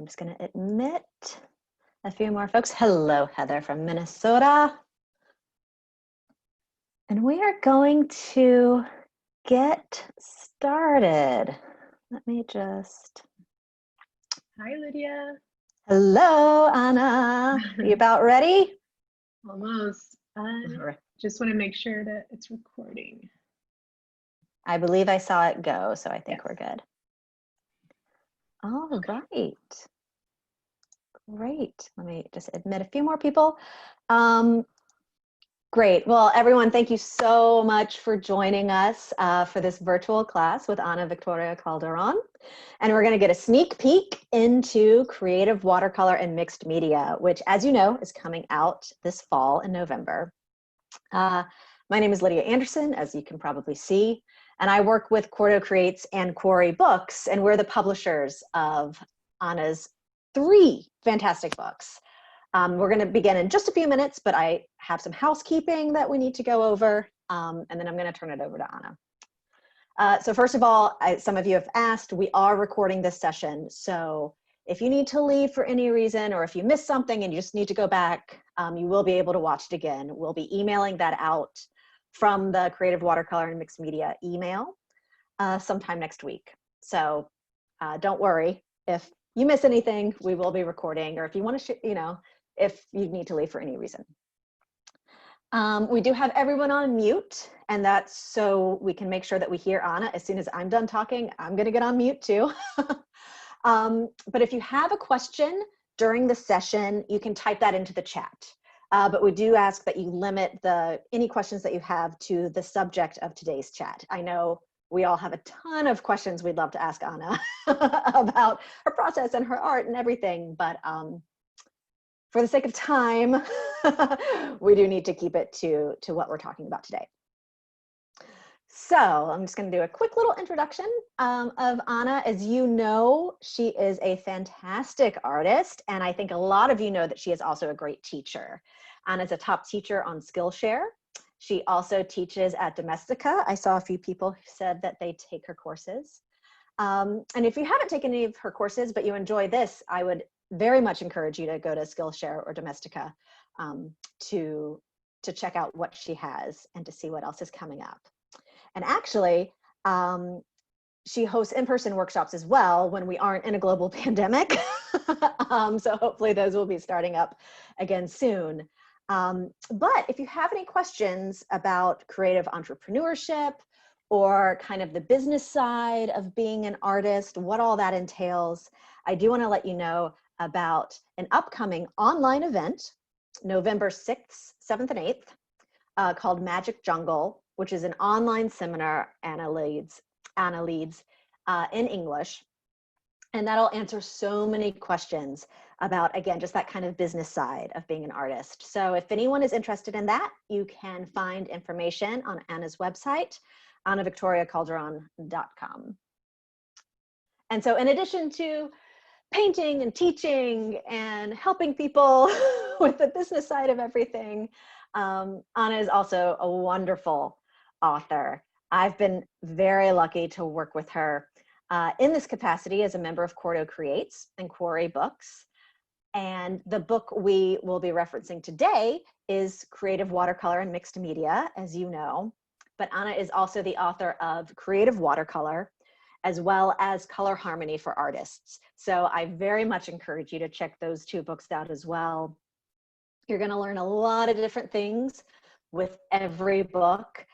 just going to admit a few more folks. Hello, Heather from Minnesota. And we are going to get started. Let me just... Hi, Lydia. Hello, Anna. Are you about ready? Almost. Just want to make sure that it's recording. I believe I saw it go, so I think yes. we're good. All right. Great. Let me just admit a few more people. Great. Well, everyone, thank you so much for joining us for this virtual class with Ana Victoria Calderon. And we're going to get a sneak peek into creative watercolor and mixed media, which, as you know, is coming out this fall in November. My name is Lydia Anderson, as you can probably see, and I work with Quarto Creates and Quarry Books, and we're the publishers of Ana's 3 fantastic books. We're going to begin in just a few minutes, but I have some housekeeping that we need to go over, and then I'm going to turn it over to Ana. So first of all, some of you have asked, we are recording this session, so if you need to leave for any reason, or if you missed something and you just need to go back, you will be able to watch it again. We'll be emailing that out from the Creative Watercolor and Mixed Media email sometime next week. So don't worry, if you miss anything, we will be recording, or if you want to, if you need to leave for any reason. We do have everyone on mute, and that's so we can make sure that we hear Ana. As soon as I'm done talking, I'm going to get on mute too. But if you have a question during the session, you can type that into the chat. But we do ask that you limit any questions that you have to the subject of today's chat. I know we all have a ton of questions we'd love to ask Ana about her process and her art and everything, but for the sake of time, we do need to keep it to what we're talking about today. So I'm just going to do a quick little introduction of Ana. As you know, she is a fantastic artist, and I think a lot of you know that she is also a great teacher. Ana is a top teacher on Skillshare. She also teaches at Domestika. I saw a few people who said that they take her courses. And if you haven't taken any of her courses, but you enjoy this, I would very much encourage you to go to Skillshare or Domestika to check out what she has and to see what else is coming up. And actually, she hosts in-person workshops as well when we aren't in a global pandemic. So hopefully those will be starting up again soon. But if you have any questions about creative entrepreneurship or kind of the business side of being an artist, what all that entails, I do want to let you know about an upcoming online event, November 6th, 7th, and 8th, called Magic Jungle, which is an online seminar Ana leads in English. And that'll answer so many questions about, again, just that kind of business side of being an artist. So if anyone is interested in that, you can find information on Ana's website, anavictoriacalderon.com. And so in addition to painting and teaching and helping people with the business side of everything, Ana is also a wonderful author. I've been very lucky to work with her in this capacity as a member of Quarto Creates and Quarry Books. And the book we will be referencing today is Creative Watercolor and Mixed Media, as you know. But Ana is also the author of Creative Watercolor, as well as Color Harmony for Artists. So I very much encourage you to check those 2 books out as well. You're going to learn a lot of different things with every book.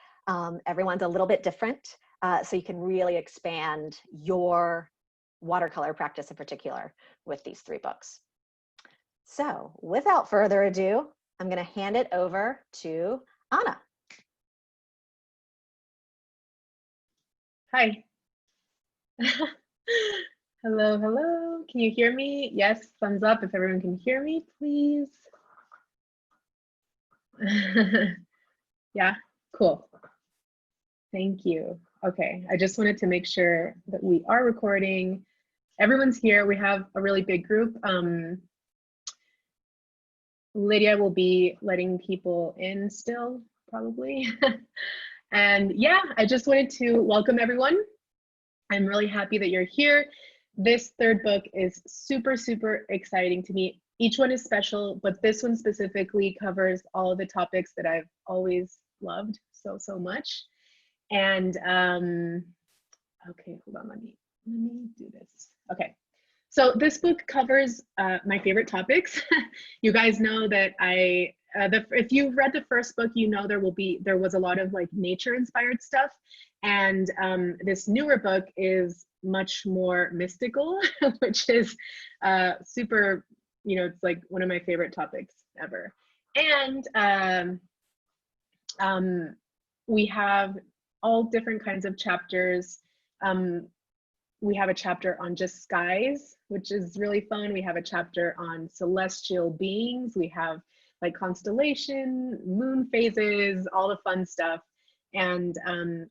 Everyone's a little bit different, so you can really expand your watercolor practice in particular with these 3 books. So without further ado, I'm going to hand it over to Ana. Hi. Hello, hello. Can you hear me? Yes, thumbs up if everyone can hear me, please. Yeah, cool. Thank you. Okay, I just wanted to make sure that we are recording. Everyone's here. We have a really big group. Lydia will be letting people in still, probably. And yeah, I just wanted to welcome everyone. I'm really happy that you're here. this third book is super, super exciting to me. Each one is special, but this one specifically covers all of the topics that I've always loved so, so much. And okay, hold on, let me do this. Okay, so this book covers my favorite topics. You guys know that if you've read the first book, you know there was a lot of like nature inspired stuff, and this newer book is much more mystical, which is super, you know, it's like one of my favorite topics ever. And we have all different kinds of chapters. We have a chapter on just skies, which is really fun. We have a chapter on celestial beings. We have like constellation, moon phases, all the fun stuff. And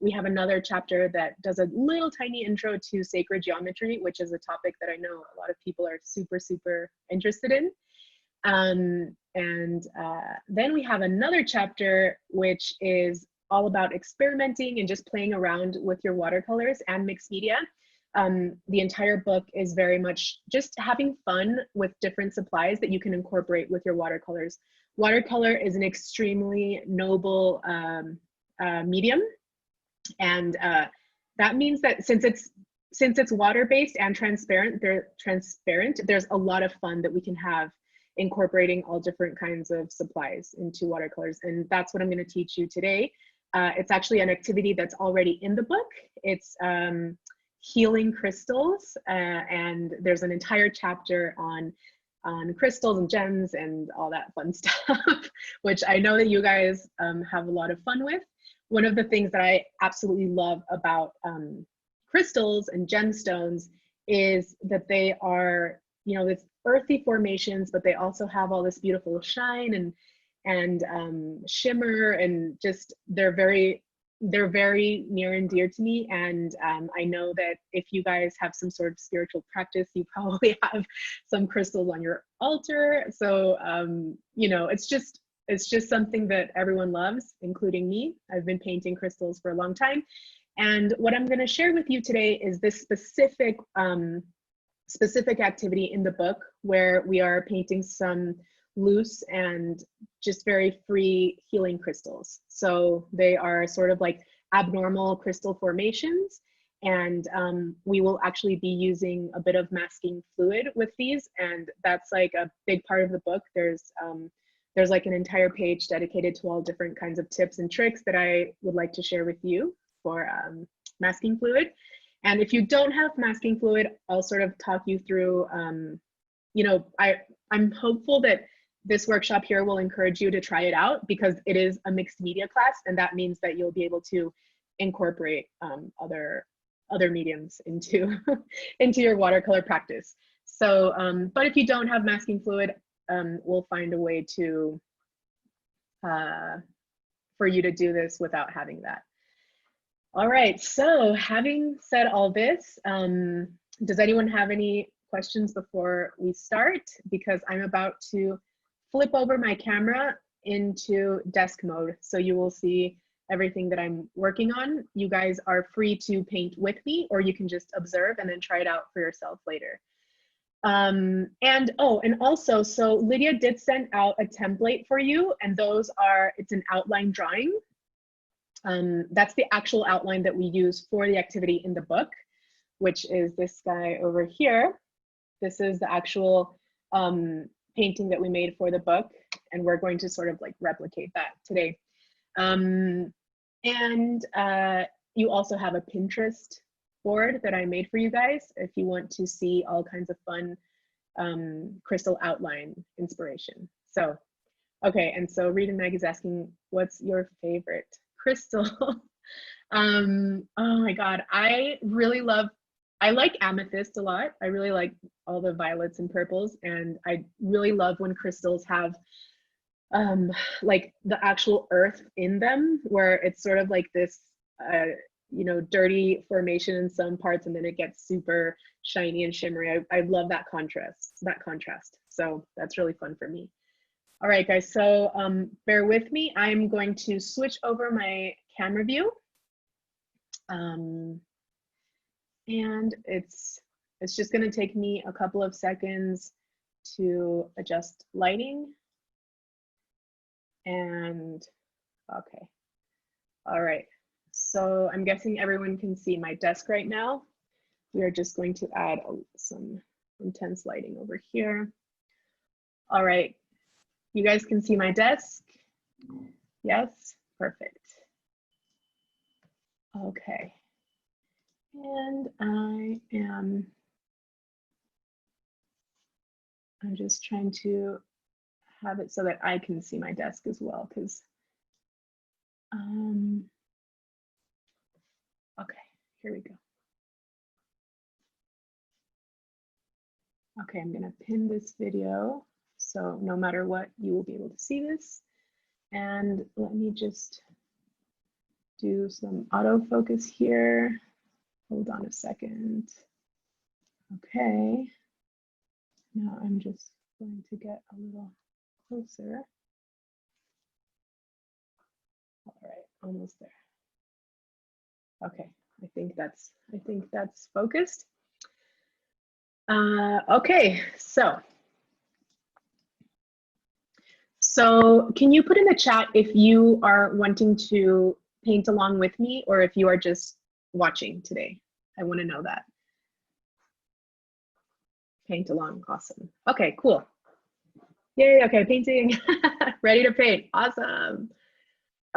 we have another chapter that does a little tiny intro to sacred geometry, which is a topic that I know a lot of people are super, super interested in. Then we have another chapter, which is all about experimenting and just playing around with your watercolors and mixed media. The entire book is very much just having fun with different supplies that you can incorporate with your watercolors. Watercolor is an extremely noble medium, and that means that since it's water-based and transparent, there's a lot of fun that we can have incorporating all different kinds of supplies into watercolors, and that's what I'm going to teach you today. It's actually an activity that's already in the book. It's healing crystals, and there's an entire chapter on crystals and gems and all that fun stuff, which I know that you guys have a lot of fun with. One of the things that I absolutely love about crystals and gemstones is that they are, you know, this earthy formations, but they also have all this beautiful shine and shimmer, and just they're very near and dear to me. And I know that if you guys have some sort of spiritual practice, you probably have some crystals on your altar. So you know, it's just something that everyone loves, including me. I've been painting crystals for a long time. And what I'm going to share with you today is this specific activity in the book where we are painting some loose and just very free healing crystals. So they are sort of like abnormal crystal formations, and we will actually be using a bit of masking fluid with these, and that's like a big part of the book. There's like an entire page dedicated to all different kinds of tips and tricks that I would like to share with you for masking fluid. And if you don't have masking fluid, I'll sort of talk you through, you know, I'm hopeful that this workshop here will encourage you to try it out, because it is a mixed media class, and that means that you'll be able to incorporate other mediums into into your watercolor practice. So, but if you don't have masking fluid, we'll find a way to for you to do this without having that. All right, so having said all this, does anyone have any questions before we start? Because I'm about to flip over my camera into desk mode, so you will see everything that I'm working on. You guys are free to paint with me, or you can just observe and then try it out for yourself later. And also, so Lydia did send out a template for you, and it's an outline drawing. That's the actual outline that we use for the activity in the book, which is this guy over here. This is the actual painting that we made for the book, and we're going to sort of like replicate that today. You also have a Pinterest board that I made for you guys if you want to see all kinds of fun crystal outline inspiration. So, okay, and so Reed and Meg is asking, what's your favorite crystal? Oh my God, I like amethyst a lot. I really like all the violets and purples, and I really love when crystals have like the actual earth in them, where it's sort of like this you know, dirty formation in some parts, and then it gets super shiny and shimmery. I love that contrast. So that's really fun for me. All right, guys, so bear with me. I'm going to switch over my camera view. And it's It's just going to take me a couple of seconds to adjust lighting. And okay. All right. So I'm guessing everyone can see my desk right now. We are just going to add some intense lighting over here. All right. You guys can see my desk? Yes? Perfect. Okay. And I'm just trying to have it so that I can see my desk as well, because okay, here we go. Okay, I'm gonna pin this video, so no matter what, you will be able to see this. And let me just do some autofocus here. Hold on a second. Okay. Now I'm just going to get a little closer. All right, almost there. Okay, I think that's focused. Okay, so can you put in the chat if you are wanting to paint along with me or if you are just watching today? I want to know that. Paint along, awesome. Okay, cool. Yay, okay, painting. Ready to paint, awesome.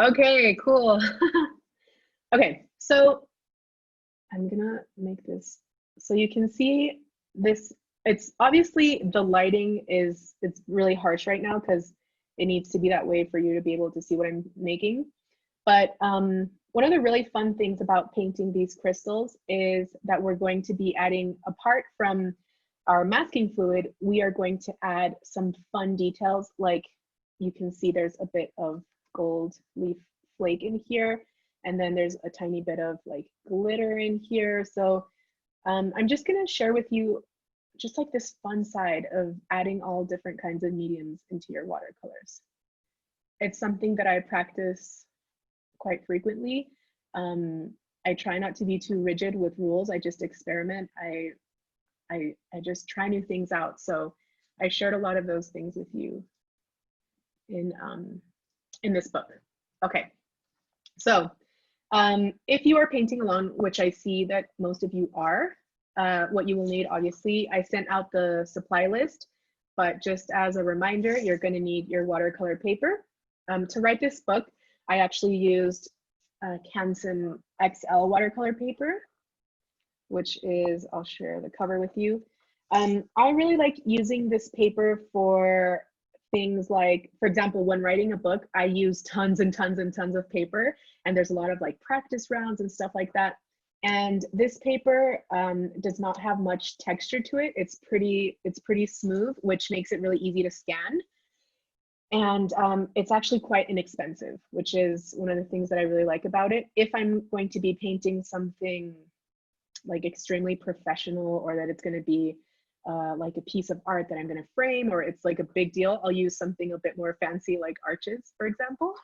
Okay, cool. Okay, so I'm gonna make this so you can see this. It's obviously the lighting it's really harsh right now because it needs to be that way for you to be able to see what I'm making. But one of the really fun things about painting these crystals is that we're going to be adding, apart from our masking fluid, we are going to add some fun details. Like you can see there's a bit of gold leaf flake in here. And then there's a tiny bit of like glitter in here. So I'm just gonna share with you just like this fun side of adding all different kinds of mediums into your watercolors. It's something that I practice quite frequently. I try not to be too rigid with rules. I just experiment. I just try new things out. So I shared a lot of those things with you in this book. Okay, so if you are painting along, which I see that most of you are, what you will need, obviously, I sent out the supply list, but just as a reminder, you're going to need your watercolor paper. To write this book, I actually used Canson XL watercolor paper, which is, I'll share the cover with you. I really like using this paper for things like, for example, when writing a book, I use tons and tons and tons of paper, and there's a lot of like practice rounds and stuff like that. And this paper does not have much texture to it. It's pretty smooth, which makes it really easy to scan. And it's actually quite inexpensive, which is one of the things that I really like about it. If I'm going to be painting something like extremely professional, or that it's going to be like a piece of art that I'm going to frame, or it's like a big deal, I'll use something a bit more fancy, like arches, for example,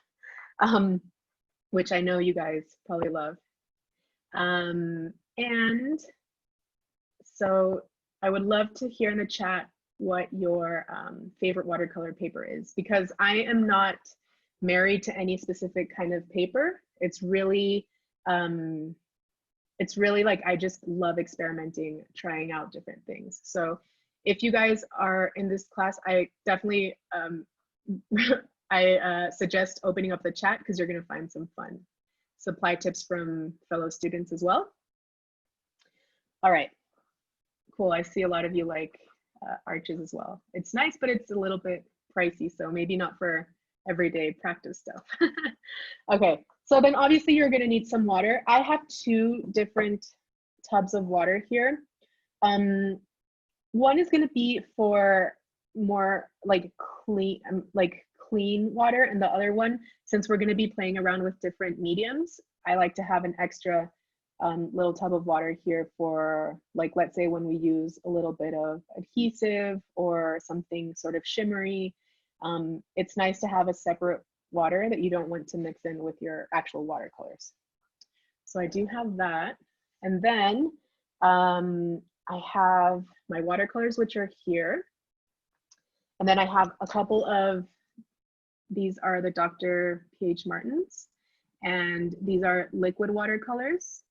which I know you guys probably love. And so I would love to hear in the chat what your favorite watercolor paper is, because I am not married to any specific kind of paper. It's really like, I just love experimenting, trying out different things. So if you guys are in this class, I definitely, I suggest opening up the chat, because you're gonna find some fun supply tips from fellow students as well. All right, cool. I see a lot of you like arches as well. It's nice, but it's a little bit pricey, so maybe not for everyday practice stuff. Okay, so then obviously you're gonna need some water. I have 2 different tubs of water here. One is gonna be for more like clean water, and the other one, since we're gonna be playing around with different mediums, I like to have an extra little tub of water here for, like, let's say when we use a little bit of adhesive or something sort of shimmery. It's nice to have a separate water that you don't want to mix in with your actual watercolors. So I do have that. And then I have my watercolors, which are here. And then I have a couple of, these are the Dr. P.H. Martins, and these are liquid watercolors.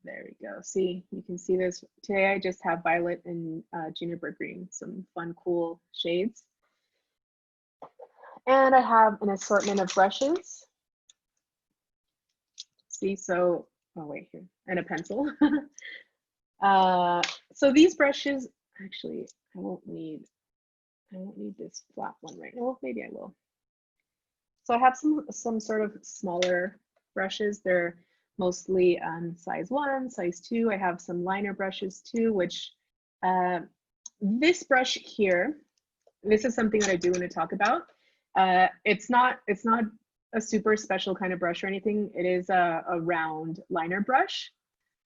There we go. See, you can see this. Today I just have violet and juniper green, some fun, cool shades. And I have an assortment of brushes. See, so, oh wait, here, and a pencil. So these brushes, actually, I won't need this flat one right now. Well, maybe I will. So I have some sort of smaller brushes. They're mostly size 1, size 2. I have some liner brushes too, which this brush here, this is something that I do want to talk about. It's not a super special kind of brush or anything. It is a round liner brush.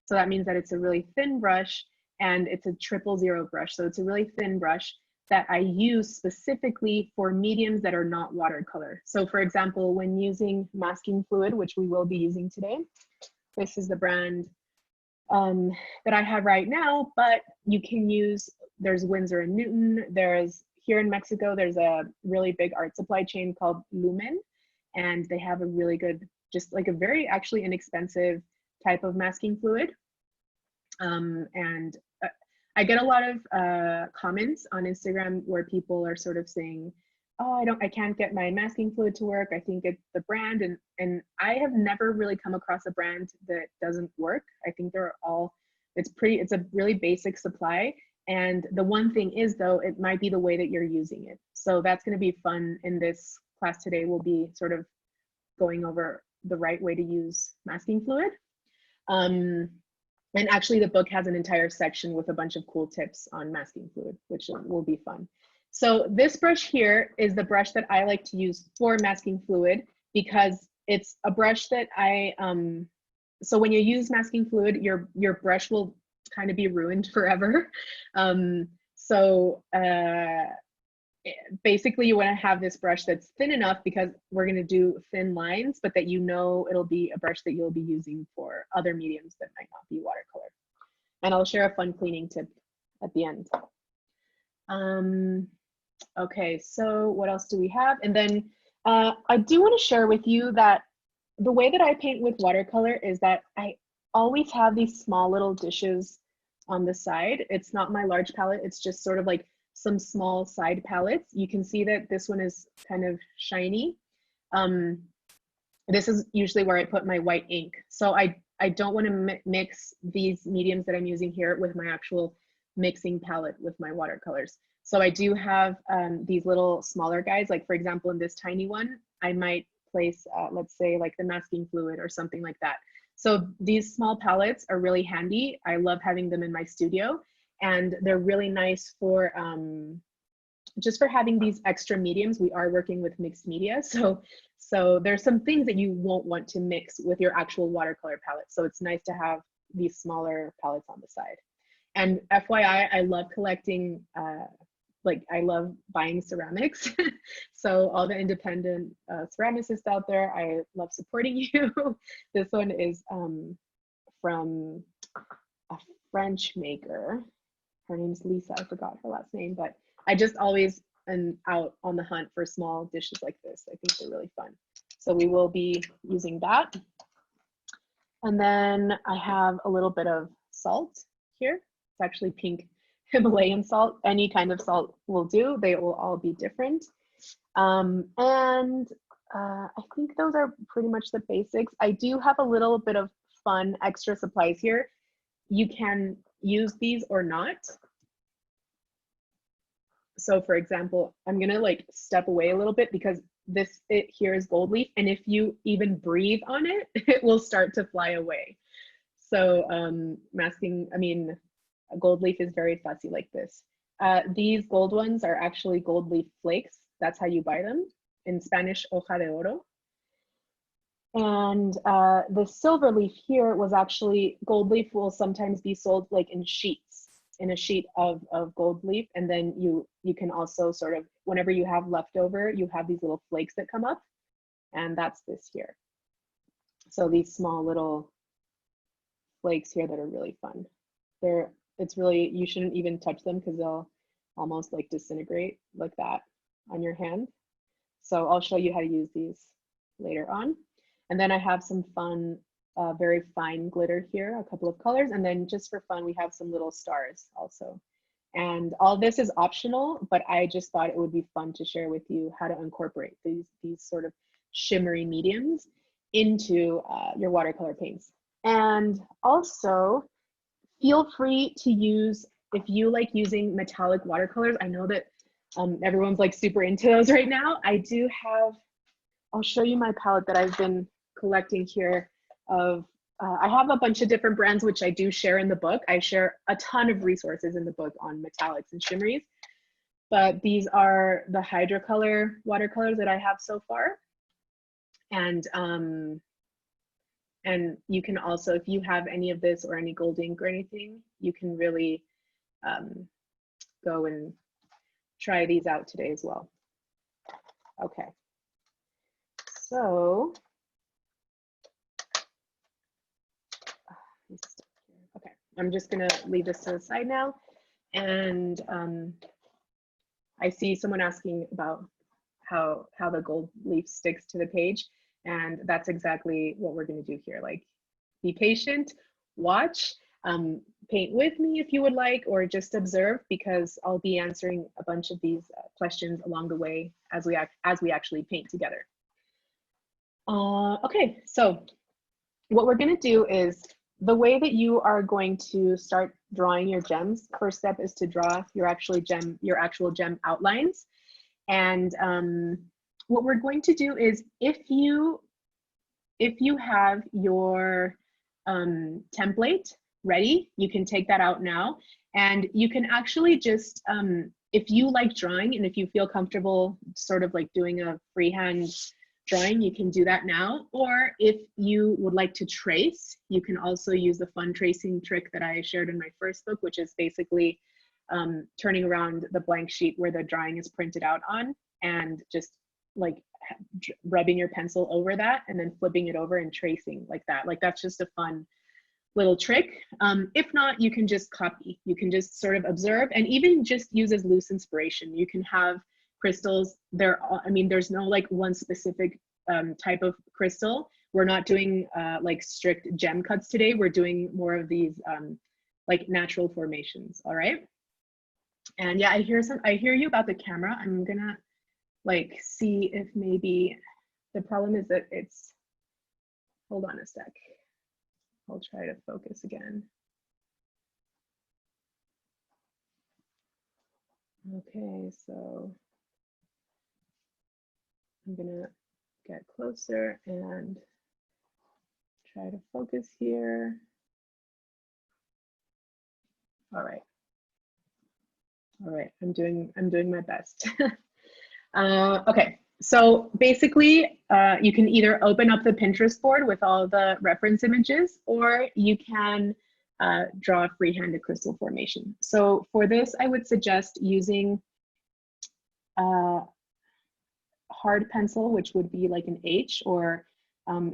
So that means that it's a really thin brush, and it's a 000 brush. So it's a really thin brush that I use specifically for mediums that are not watercolor. So for example, when using masking fluid, which we will be using today, this is the brand that I have right now, but you can use, there's Winsor & Newton, there's, here in Mexico, there's a really big art supply chain called Lumen, and they have a really good, just like a very actually inexpensive type of masking fluid. And I get a lot of comments on Instagram where people are sort of saying, oh, I can't get my masking fluid to work. I think it's the brand. And I have never really come across a brand that doesn't work. I think they're all, it's a really basic supply. And the one thing is though, it might be the way that you're using it. So that's gonna be fun in this class today. We'll be sort of going over the right way to use masking fluid. And actually the book has an entire section with a bunch of cool tips on masking fluid, which will be fun. So this brush here is the brush that I like to use for masking fluid, because it's a brush that so when you use masking fluid, your brush will kind of be ruined forever. Basically you want to have this brush that's thin enough, because we're going to do thin lines, but that you know it'll be a brush that you'll be using for other mediums that might not be watercolor. And I'll share a fun cleaning tip at the end. Okay, so what else do we have? And then I do want to share with you that the way that I paint with watercolor is that I always have these small little dishes on the side. It's not my large palette, it's just sort of like some small side palettes. You can see that this one is kind of shiny. This is usually where I put my white ink. So I don't want to mix these mediums that I'm using here with my actual mixing palette with my watercolors. So I do have these little smaller guys, like for example, in this tiny one, I might place, let's say like the masking fluid or something like that. So these small palettes are really handy. I love having them in my studio, and they're really nice for just for having these extra mediums. We are working with mixed media, so there's some things that you won't want to mix with your actual watercolor palette. So it's nice to have these smaller palettes on the side. And FYI, I love collecting, like I love buying ceramics. So all the independent ceramicists out there, I love supporting you. This one is from a French maker. Her name's Lisa, I forgot her last name, but I just always am out on the hunt for small dishes like this. I think they're really fun. So we will be using that. And then I have a little bit of salt here. It's actually pink Himalayan salt. Any kind of salt will do. They will all be different. I think those are pretty much the basics. I do have a little bit of fun extra supplies here. You can use these or not. So for example, I'm gonna like step away a little bit because it here is gold leaf, and if you even breathe on it, it will start to fly away. So gold leaf is very fussy like this. These gold ones are actually gold leaf flakes. That's how you buy them. In Spanish, hoja de oro. And the silver leaf here was actually, gold leaf will sometimes be sold like in sheets, in a sheet of gold leaf. And then you can also sort of, whenever you have leftover, you have these little flakes that come up, and that's this here. So these small little flakes here that are really fun. It's really, you shouldn't even touch them because they'll almost like disintegrate like that on your hand. So I'll show you how to use these later on. And then I have some fun, very fine glitter here, a couple of colors. And then just for fun, we have some little stars also. And all this is optional, but I just thought it would be fun to share with you how to incorporate these sort of shimmery mediums into your watercolor paints. And also feel free to use, if you like using metallic watercolors, I know that everyone's like super into those right now. I do have, I'll show you my palette that I've been collecting here of, I have a bunch of different brands, which I do share in the book. I share a ton of resources in the book on metallics and shimmeries, but these are the hydrocolor watercolors that I have so far. And you can also, if you have any of this or any gold ink or anything, you can really go and try these out today as well. Okay, so okay, I'm just gonna leave this to the side now. And I see someone asking about how the gold leaf sticks to the page. And that's exactly what we're going to do here. Like, be patient, watch, paint with me if you would like, or just observe, because I'll be answering a bunch of these questions along the way as we actually paint together. Okay, so what we're going to do is, the way that you are going to start drawing your gems, first step is to draw your actual gem outlines. And what we're going to do is, if you have your template ready, you can take that out now, and you can actually just, if you like drawing and if you feel comfortable sort of like doing a freehand drawing, you can do that now. Or if you would like to trace, you can also use the fun tracing trick that I shared in my first book, which is basically turning around the blank sheet where the drawing is printed out on, and just like rubbing your pencil over that and then flipping it over and tracing like that. Like, that's just a fun little trick. If not, you can just copy. You can just sort of observe and even just use as loose inspiration. You can have crystals there. I mean, there's no like one specific type of crystal. We're not doing like strict gem cuts today. We're doing more of these like natural formations. All right. And yeah, I hear you about the camera. I'm gonna like see if maybe the problem is that it's, hold on a sec. I'll try to focus again. Okay, so I'm gonna get closer and try to focus here. All right. All right, I'm doing my best. Okay, so basically, you can either open up the Pinterest board with all the reference images, or you can draw a freehand crystal formation. So for this, I would suggest using hard pencil, which would be like an H, or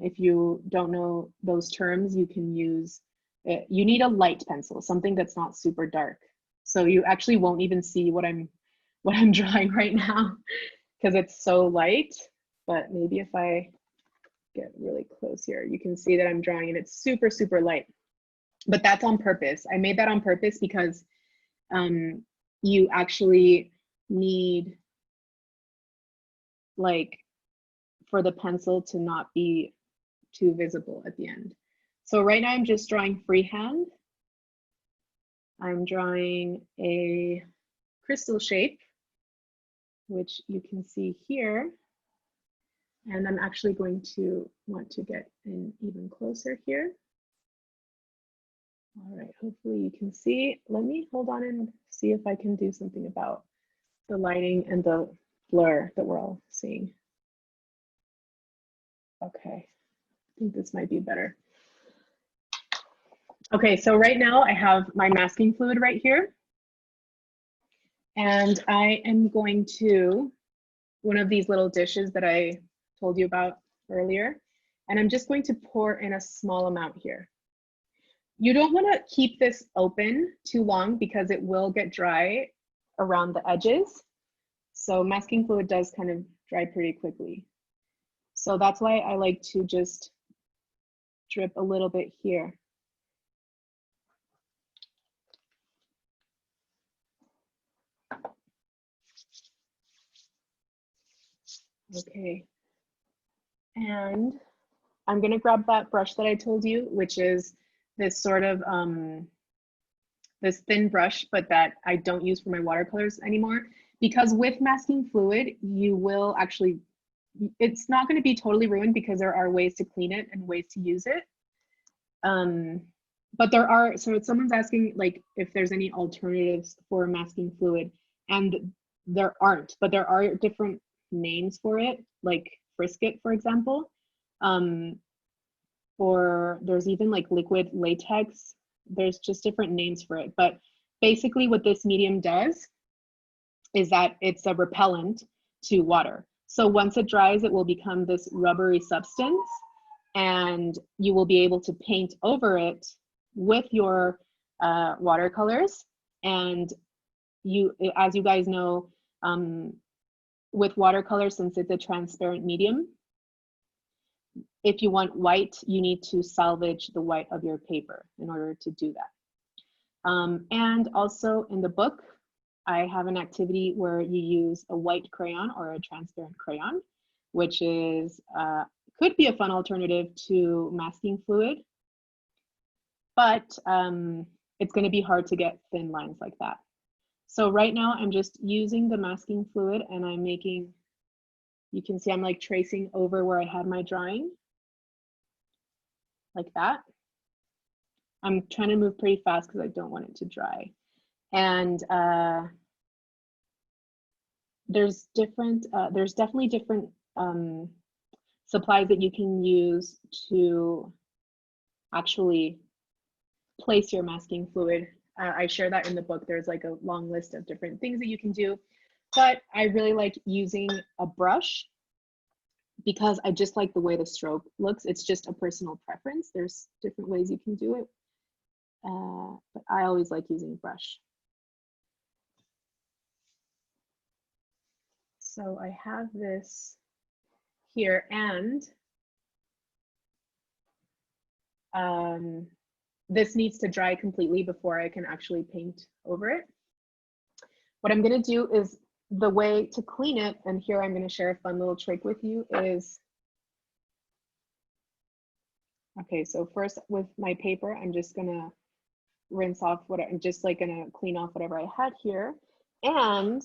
if you don't know those terms, you can use, you need a light pencil, something that's not super dark. So you actually won't even see what I'm drawing right now because it's so light. But maybe if I get really close here, you can see that I'm drawing and it's super, super light. But that's on purpose. I made that on purpose because you actually need, like, for the pencil to not be too visible at the end. So right now I'm just drawing freehand. I'm drawing a crystal shape, which you can see here. And I'm actually going to want to get in even closer here. All right, hopefully you can see. Let me hold on and see if I can do something about the lighting and the blur that we're all seeing. Okay, I think this might be better. Okay, so right now I have my masking fluid right here. And I am going to, one of these little dishes that I told you about earlier, and I'm just going to pour in a small amount here. You don't want to keep this open too long because it will get dry around the edges. So masking fluid does kind of dry pretty quickly. So that's why I like to just drip a little bit here. Okay. And I'm going to grab that brush that I told you, which is this sort of this thin brush, but that I don't use for my watercolors anymore, because with masking fluid, you will actually, it's not going to be totally ruined because there are ways to clean it and ways to use it. But there are, so if someone's asking like if there's any alternatives for masking fluid, and there aren't, but there are different names for it, like frisket, for example. Or there's even like liquid latex. There's just different names for it. But basically what this medium does is that it's a repellent to water. So once it dries, it will become this rubbery substance, and you will be able to paint over it with your watercolors. And you, as you guys know, with watercolors, since it's a transparent medium, if you want white, you need to salvage the white of your paper in order to do that. And also in the book, I have an activity where you use a white crayon or a transparent crayon, which is could be a fun alternative to masking fluid, but it's going to be hard to get thin lines like that. So right now I'm just using the masking fluid, and I'm making, you can see I'm like tracing over where I had my drawing, like that. I'm trying to move pretty fast because I don't want it to dry. And there's definitely different supplies that you can use to actually place your masking fluid. I share that in the book. There's like a long list of different things that you can do, but I really like using a brush because I just like the way the stroke looks. It's just a personal preference. There's different ways you can do it, but I always like using a brush. So I have this here, and this needs to dry completely before I can actually paint over it. What I'm going to do is, the way to clean it, and here I'm going to share a fun little trick with you, is, okay, so first with my paper, I'm just going to rinse off what I'm just like going to clean off whatever I had here. And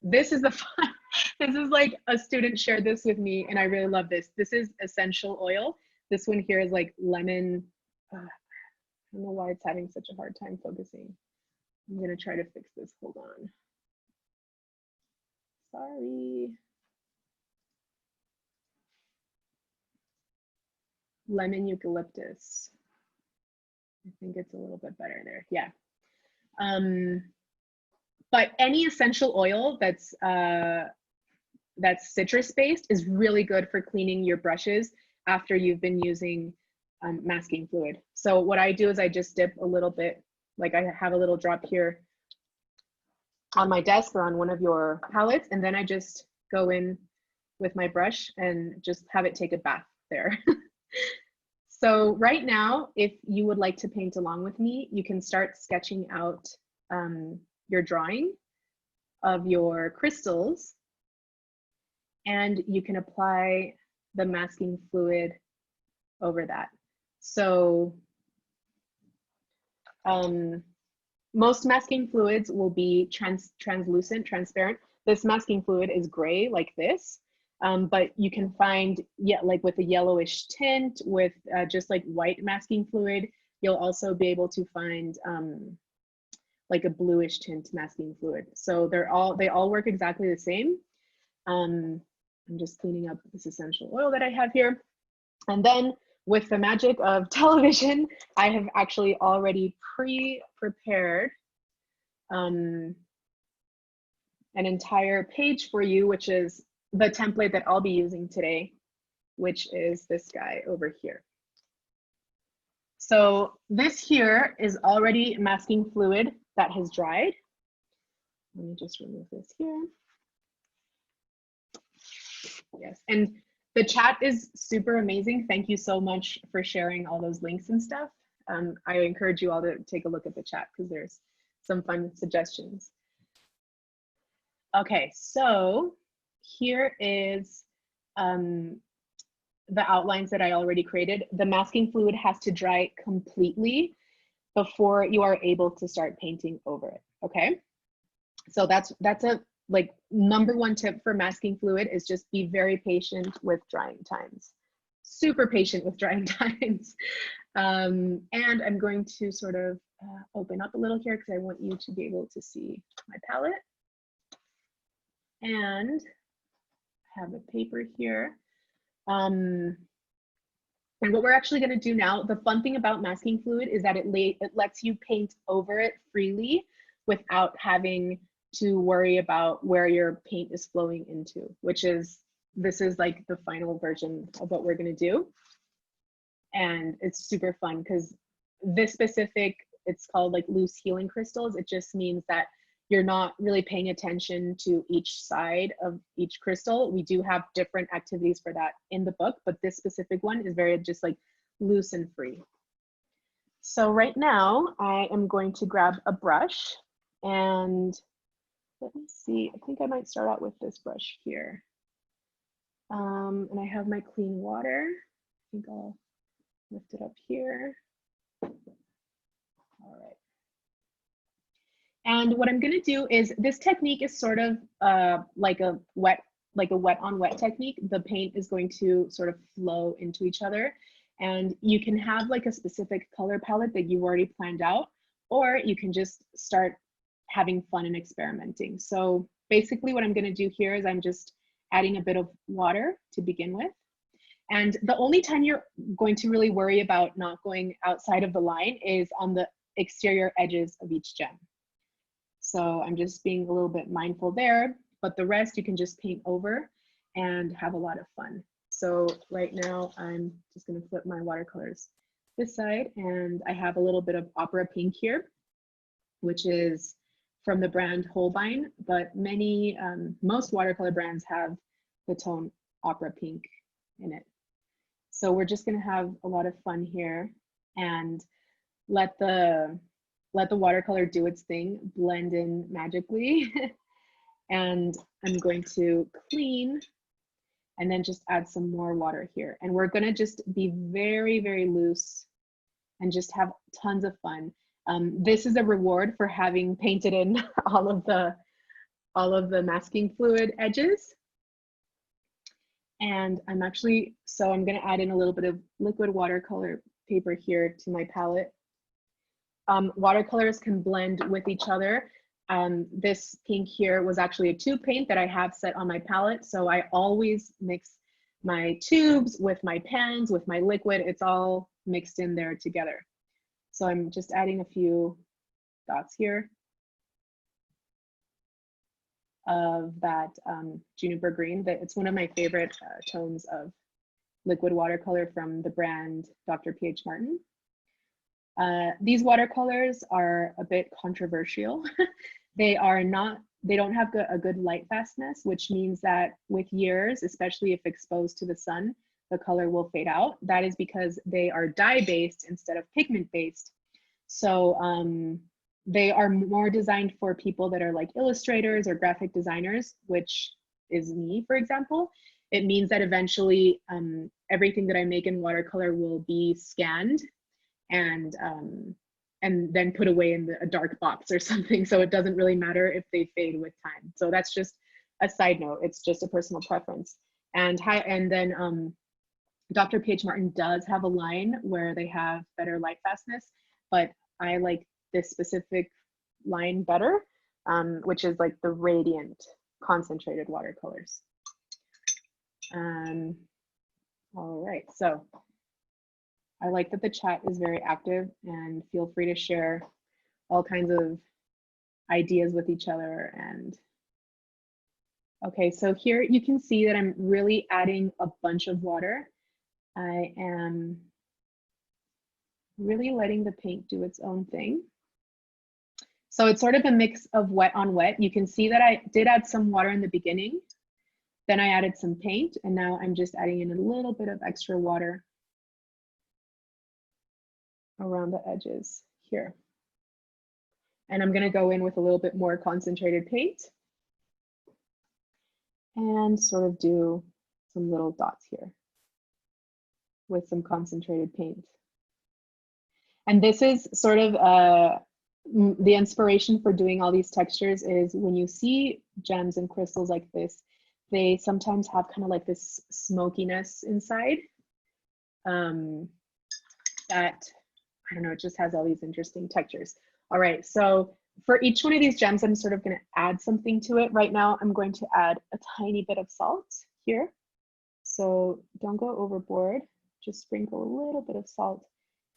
this is the fun, this is like a student shared this with me, and I really love this. This is essential oil. This one here is like lemon. I don't know why it's having such a hard time focusing. I'm going to try to fix this. Hold on. Sorry. Lemon eucalyptus. I think it's a little bit better there. Yeah. But any essential oil that's citrus based is really good for cleaning your brushes after you've been using masking fluid. So what I do is I just dip a little bit, like I have a little drop here on my desk or on one of your palettes, and then I just go in with my brush and just have it take a bath there. So right now, if you would like to paint along with me, you can start sketching out your drawing of your crystals, and you can apply the masking fluid over that. So most masking fluids will be translucent, transparent. This masking fluid is gray like this, but you can find, yeah, like with a yellowish tint, with just like white masking fluid. You'll also be able to find like a bluish tint masking fluid. So they all work exactly the same. I'm just cleaning up this essential oil that I have here. And then with the magic of television, I have actually already pre-prepared an entire page for you, which is the template that I'll be using today, which is this guy over here. So this here is already masking fluid that has dried. Let me just remove this here. Yes, and the chat is super amazing. Thank you so much for sharing all those links and stuff. I encourage you all to take a look at the chat because there's some fun suggestions. Okay, so here is the outlines that I already created. The masking fluid has to dry completely before you are able to start painting over it, okay? So that's a like #1 tip for masking fluid is just be very patient with drying times. Super patient with drying times. And I'm going to sort of open up a little here because I want you to be able to see my palette. And I have a paper here. And what we're actually going to do now, the fun thing about masking fluid is that it lets you paint over it freely without having to worry about where your paint is flowing into, which is, this is like the final version of what we're going to do. And it's super fun because this specific, it's called like loose healing crystals. It just means that you're not really paying attention to each side of each crystal. We do have different activities for that in the book, but this specific one is very just like loose and free. So right now I am going to grab a brush and let me see, I think I might start out with this brush here. And I have my clean water. I think I'll lift it up here. All right. And what I'm going to do is, this technique is sort of like a wet on wet technique. The paint is going to sort of flow into each other, and you can have like a specific color palette that you've already planned out, or you can just start having fun and experimenting. So basically what I'm going to do here is I'm just adding a bit of water to begin with. And the only time you're going to really worry about not going outside of the line is on the exterior edges of each gem. So I'm just being a little bit mindful there, but the rest you can just paint over and have a lot of fun. So right now I'm just going to flip my watercolors this side, and I have a little bit of opera pink here, which is from the brand Holbein, but most watercolor brands have the tone opera pink in it. So we're just going to have a lot of fun here and let the watercolor do its thing, blend in magically. And I'm going to clean and then just add some more water here. And we're gonna just be very, very loose and just have tons of fun. This is a reward for having painted in all of the masking fluid edges. And I'm gonna add in a little bit of liquid watercolor paper here to my palette. Watercolors can blend with each other. This pink here was actually a tube paint that I have set on my palette. So I always mix my tubes with my pens, with my liquid. It's all mixed in there together. So I'm just adding a few dots here of that juniper green. It's one of my favorite tones of liquid watercolor from the brand Dr. P.H. Martin. These watercolors are a bit controversial. They don't have a good light fastness, which means that with years, especially if exposed to the sun, the color will fade out. That is because they are dye-based instead of pigment-based. So they are more designed for people that are like illustrators or graphic designers, which is me, for example. It means that eventually everything that I make in watercolor will be scanned and then put away in a dark box or something. So it doesn't really matter if they fade with time. So that's just a side note. It's just a personal preference. And then Dr. P.H. Martin does have a line where they have better light fastness, but I like this specific line better, which is like the radiant concentrated watercolors. All right, so I like that the chat is very active, and feel free to share all kinds of ideas with each other. And okay, so here you can see that I'm really adding a bunch of water. I am really letting the paint do its own thing. So it's sort of a mix of wet on wet. You can see that I did add some water in the beginning. Then I added some paint, and now I'm just adding in a little bit of extra water around the edges here. And I'm gonna go in with a little bit more concentrated paint and sort of do some little dots here with some concentrated paint. And this is sort of the inspiration for doing all these textures is when you see gems and crystals like this, they sometimes have kind of like this smokiness inside that, I don't know, it just has all these interesting textures. All right, so for each one of these gems, I'm sort of gonna add something to it. Right now, I'm going to add a tiny bit of salt here. So don't go overboard, just sprinkle a little bit of salt.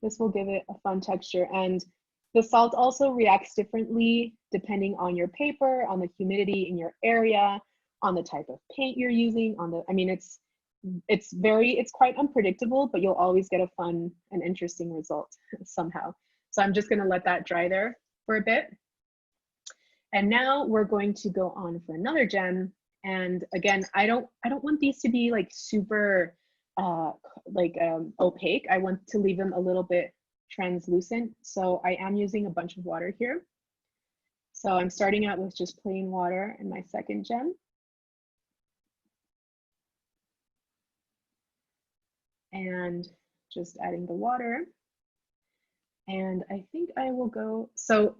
This will give it a fun texture. And the salt also reacts differently depending on your paper, on the humidity in your area, on the type of paint you're using, on the, I mean, it's quite unpredictable, but you'll always get a fun and interesting result somehow. So I'm just gonna let that dry there for a bit. And now we're going to go on for another gem. And again, I don't want these to be like super opaque. I want to leave them a little bit translucent. So I am using a bunch of water here. So I'm starting out with just plain water in my second gem. And just adding the water. And I think I will go, so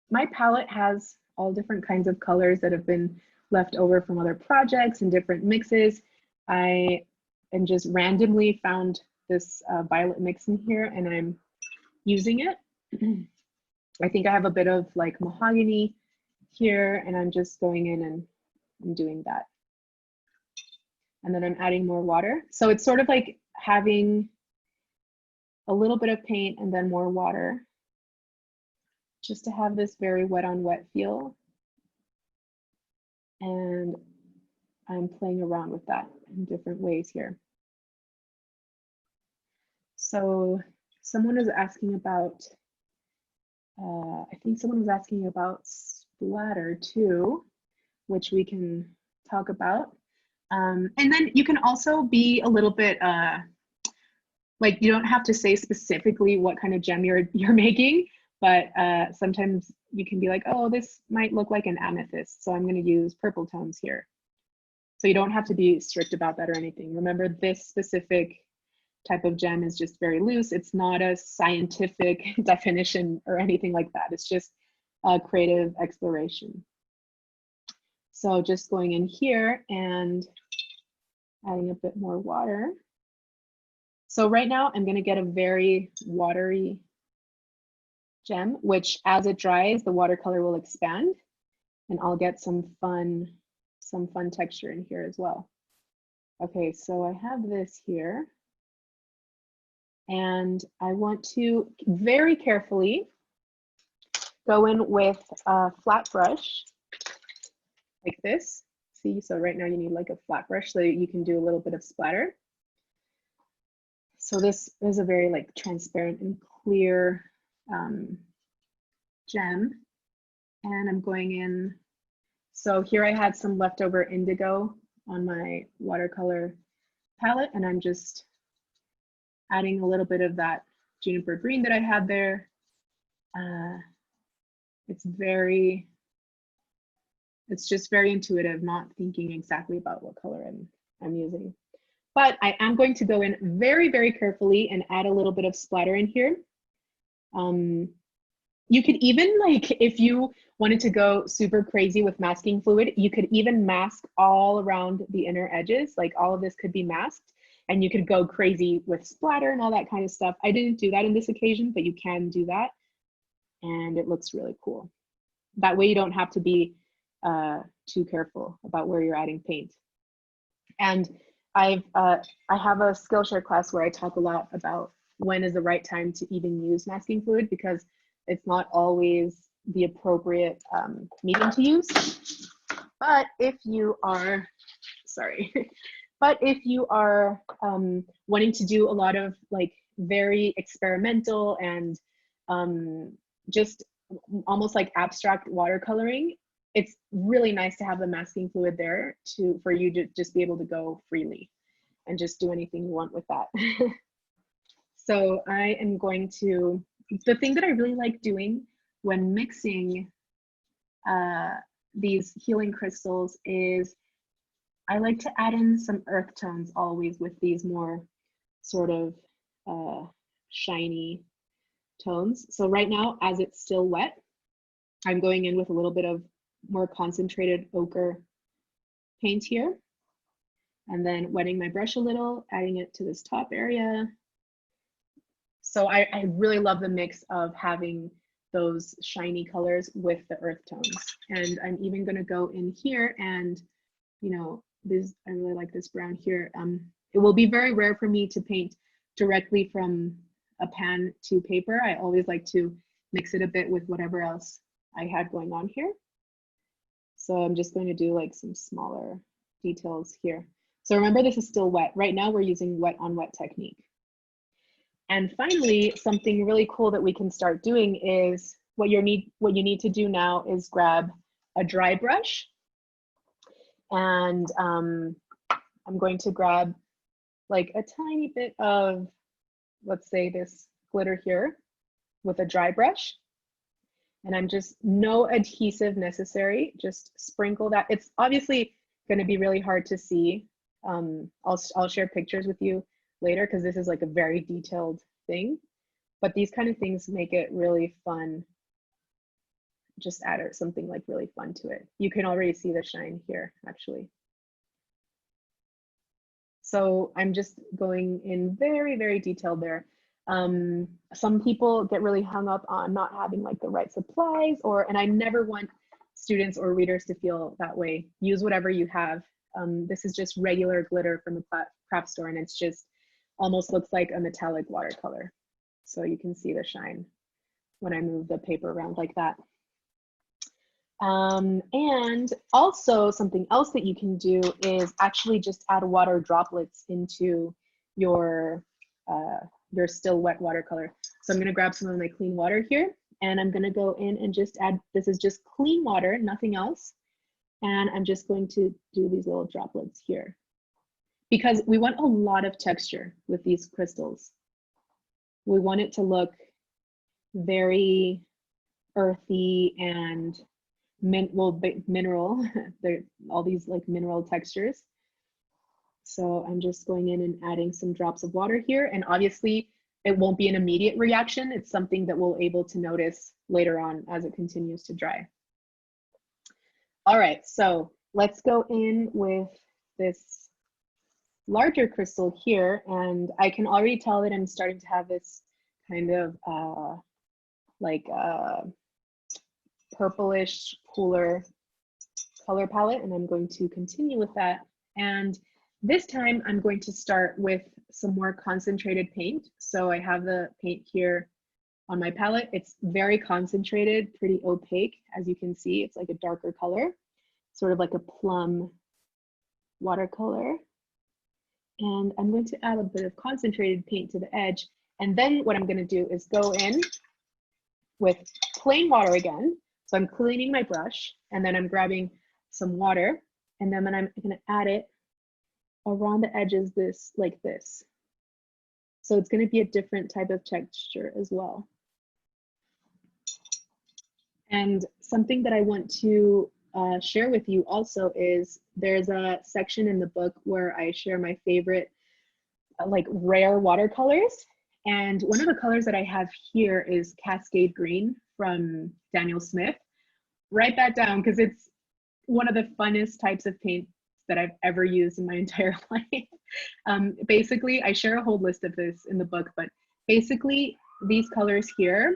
my palette has all different kinds of colors that have been left over from other projects and different mixes. I and just randomly found this violet mix in here and I'm using it. I think I have a bit of like mahogany here and I'm just going in and I'm doing that. And then I'm adding more water. So it's sort of like having a little bit of paint and then more water just to have this very wet on wet feel. And I'm playing around with that in different ways here. So someone was asking about, I think someone was asking about splatter too, which we can talk about. And then you can also be a little bit, like you don't have to say specifically what kind of gem you're making, but sometimes you can be like, oh, this might look like an amethyst, so I'm going to use purple tones here. So you don't have to be strict about that or anything. Remember, this specific type of gem is just very loose. It's not a scientific definition or anything like that. It's just a creative exploration. So just going in here and adding a bit more water. So right now I'm going to get a very watery gem, which as it dries, the watercolor will expand and I'll get some fun texture in here as well. Okay, so I have this here and I want to very carefully go in with a flat brush like this. See, so right now you need like a flat brush so you can do a little bit of splatter. So this is a very like transparent and clear gem. And I'm going in. So here I had some leftover indigo on my watercolor palette and I'm just adding a little bit of that juniper green that I had there. It's just very intuitive, not thinking exactly about what color I'm using. But I am going to go in very, very carefully and add a little bit of splatter in here. You could even, like, if you wanted to go super crazy with masking fluid, you could even mask all around the inner edges. Like all of this could be masked and you could go crazy with splatter and all that kind of stuff. I didn't do that in this occasion, but you can do that. And it looks really cool. That way you don't have to be too careful about where you're adding paint. And I have a Skillshare class where I talk a lot about when is the right time to even use masking fluid, because it's not always the appropriate medium to use. But if you are, sorry, but if you are wanting to do a lot of like very experimental and just almost like abstract watercoloring, it's really nice to have the masking fluid there for you to just be able to go freely and just do anything you want with that. So I am going to, the thing that I really like doing when mixing these healing crystals is I like to add in some earth tones always with these more sort of shiny tones. So right now, as it's still wet, I'm going in with a little bit of more concentrated ochre paint here, and then wetting my brush a little, adding it to this top area. So I really love the mix of having those shiny colors with the earth tones. And I'm even going to go in here and, you know, this, I really like this brown here. It will be very rare for me to paint directly from a pan to paper. I always like to mix it a bit with whatever else I had going on here. So I'm just going to do like some smaller details here. So remember, this is still wet. Right now we're using wet on wet technique. And finally, something really cool that we can start doing is what you need to do now is grab a dry brush. And I'm going to grab like a tiny bit of, let's say, this glitter here with a dry brush. And I'm just, no adhesive necessary, just sprinkle that. It's obviously going to be really hard to see. I'll share pictures with you later because this is like a very detailed thing, but these kind of things make it really fun. Just add something like really fun to it. You can already see the shine here actually. So I'm just going in very, very detailed there. Some people get really hung up on not having like the right supplies, and I never want students or readers to feel that way. Use whatever you have. This is just regular glitter from the craft store, and it's just almost looks like a metallic watercolor. So you can see the shine when I move the paper around like that. And also something else that you can do is actually just add water droplets into your still wet watercolor. So I'm going to grab some of my clean water here, and I'm going to go in and just add, this is just clean water, nothing else. And I'm just going to do these little droplets here because we want a lot of texture with these crystals. We want it to look very earthy and mineral. There all these like mineral textures. So I'm just going in and adding some drops of water here, and obviously it won't be an immediate reaction. It's something that we'll able to notice later on as it continues to dry. All right, so let's go in with this larger crystal here, and I can already tell that I'm starting to have this kind of purplish, cooler color palette, and I'm going to continue with that. And this time I'm going to start with some more concentrated paint. So I have the paint here on my palette. It's very concentrated, pretty opaque. As you can see, it's like a darker color, sort of like a plum watercolor. And I'm going to add a bit of concentrated paint to the edge. And then what I'm going to do is go in with plain water again. So I'm cleaning my brush, and then I'm grabbing some water, and then I'm going to add it around the edges like this. So it's going to be a different type of texture as well. And something that I want to share with you also is there's a section in the book where I share my favorite like rare watercolors. And one of the colors that I have here is Cascade Green from Daniel Smith. Write that down because it's one of the funnest types of paint that I've ever used in my entire life. Basically, I share a whole list of this in the book, but basically these colors here,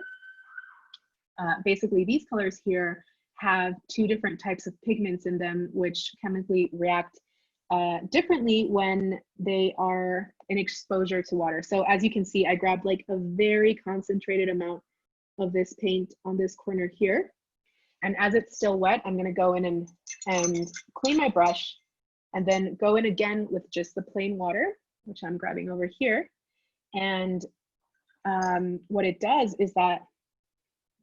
have two different types of pigments in them, which chemically react differently when they are in exposure to water. So as you can see, I grabbed like a very concentrated amount of this paint on this corner here. And as it's still wet, I'm gonna go in and clean my brush, and then go in again with just the plain water, which I'm grabbing over here. And what it does is that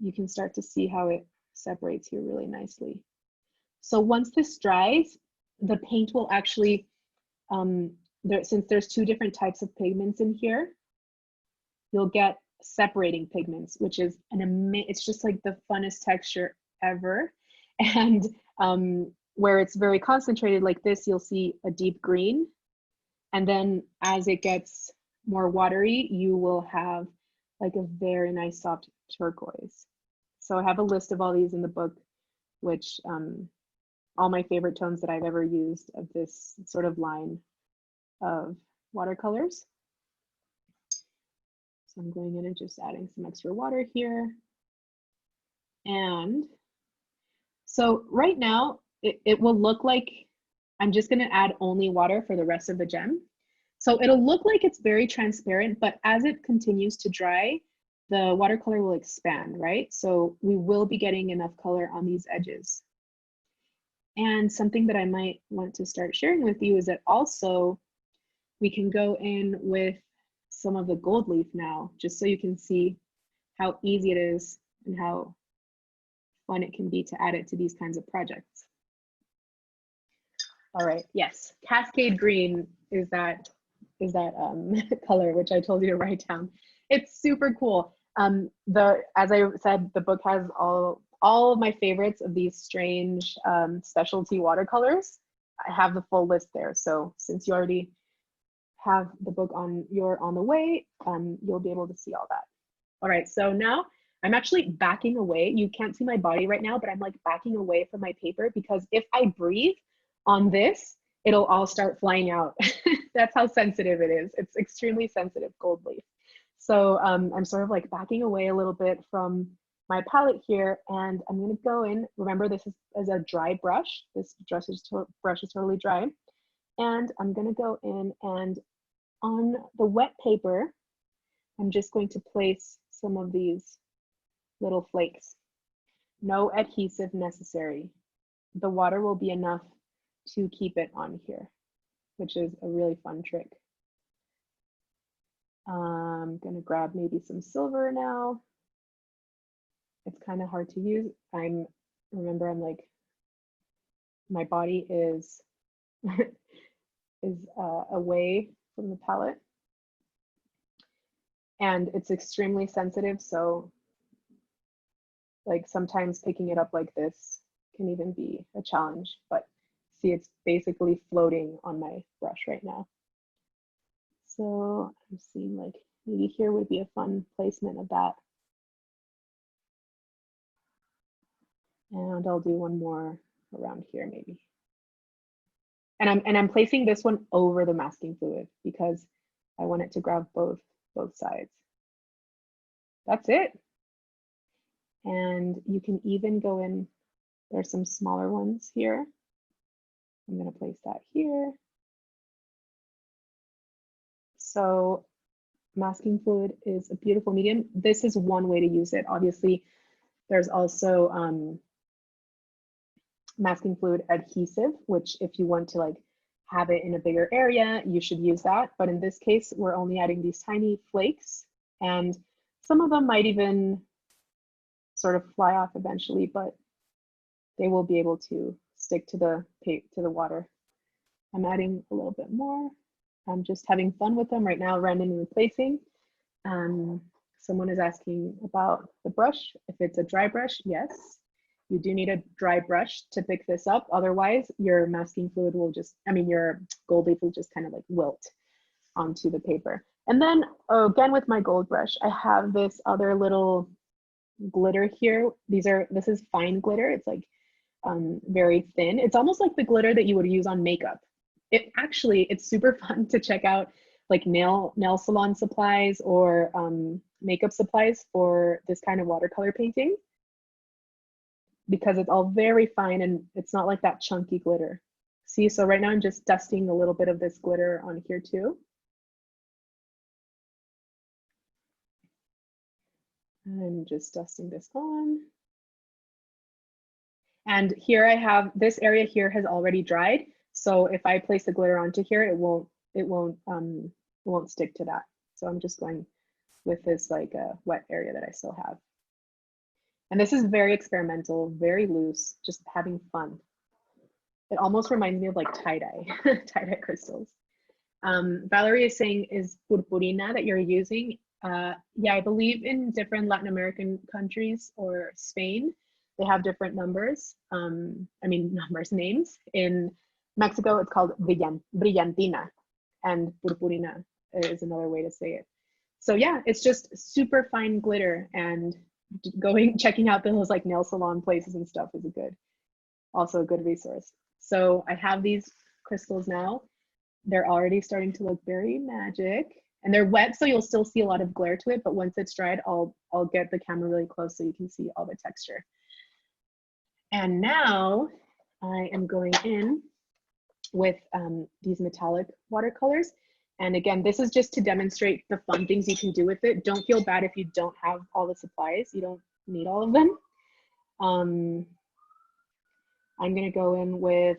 you can start to see how it separates here really nicely. So once this dries, the paint will actually, since there's two different types of pigments in here, you'll get separating pigments, which is it's just like the funnest texture ever. And where it's very concentrated like this, you'll see a deep green. And then as it gets more watery, you will have like a very nice soft turquoise. So I have a list of all these in the book, which all my favorite tones that I've ever used of this sort of line of watercolors. So I'm going in and just adding some extra water here. And so right now, it will look like I'm just going to add only water for the rest of the gem. So it'll look like it's very transparent, but as it continues to dry, the watercolor will expand, right? So we will be getting enough color on these edges. And something that I might want to start sharing with you is that also we can go in with some of the gold leaf now, just so you can see how easy it is and how fun it can be to add it to these kinds of projects. All right, yes, Cascade Green is that color, which I told you to write down. It's super cool. As I said, the book has all of my favorites of these strange specialty watercolors. I have the full list there. So since you already have the book on the way, you'll be able to see all that. All right, so now I'm actually backing away. You can't see my body right now, but I'm like backing away from my paper because if I breathe on this, it'll all start flying out. That's how sensitive it is. It's extremely sensitive, gold leaf. So I'm sort of like backing away a little bit from my palette here, and I'm gonna go in. Remember, this is a dry brush. This brush is totally dry. And I'm gonna go in and on the wet paper, I'm just going to place some of these little flakes. No adhesive necessary. The water will be enough to keep it on here, which is a really fun trick. I'm gonna grab maybe some silver now. It's kind of hard to use. Remember, I'm like, my body is away from the palette, and it's extremely sensitive. So like sometimes picking it up like this can even be a challenge, but see, it's basically floating on my brush right now. So I'm seeing like maybe here would be a fun placement of that. And I'll do one more around here maybe. And I'm placing this one over the masking fluid because I want it to grab both sides. That's it. And you can even go in, there's some smaller ones here. I'm gonna place that here. So masking fluid is a beautiful medium. This is one way to use it. Obviously, there's also masking fluid adhesive, which if you want to like have it in a bigger area, you should use that. But in this case, we're only adding these tiny flakes, and some of them might even sort of fly off eventually, but they will be able to stick to the water. I'm adding a little bit more. I'm just having fun with them right now, randomly placing. Someone is asking about the brush. If it's a dry brush, yes, you do need a dry brush to pick this up. Otherwise, your masking fluid will just, your gold leaf will just kind of like wilt onto the paper. And then again, with my gold brush, I have this other little glitter here. This is fine glitter. It's like very thin. It's almost like the glitter that you would use on makeup. It's super fun to check out like nail salon supplies or makeup supplies for this kind of watercolor painting, because it's all very fine and it's not like that chunky glitter. See, so right now I'm just dusting a little bit of this glitter on here too. I'm just dusting this on. And here I have, this area here has already dried. So if I place the glitter onto here, it won't stick to that. So I'm just going with this like wet area that I still have. And this is very experimental, very loose, just having fun. It almost reminds me of like tie-dye, tie-dye crystals. Valerie is saying, is purpurina that you're using? Yeah, I believe in different Latin American countries or Spain, they have different numbers. Names. In Mexico, it's called brillantina, and purpurina is another way to say it. So yeah, it's just super fine glitter, and checking out those like nail salon places and stuff is also a good resource. So I have these crystals now. They're already starting to look very magic, and they're wet, so you'll still see a lot of glare to it, but once it's dried, I'll get the camera really close so you can see all the texture. And now I am going in with these metallic watercolors. And again, this is just to demonstrate the fun things you can do with it. Don't feel bad if you don't have all the supplies. You don't need all of them. I'm gonna go in with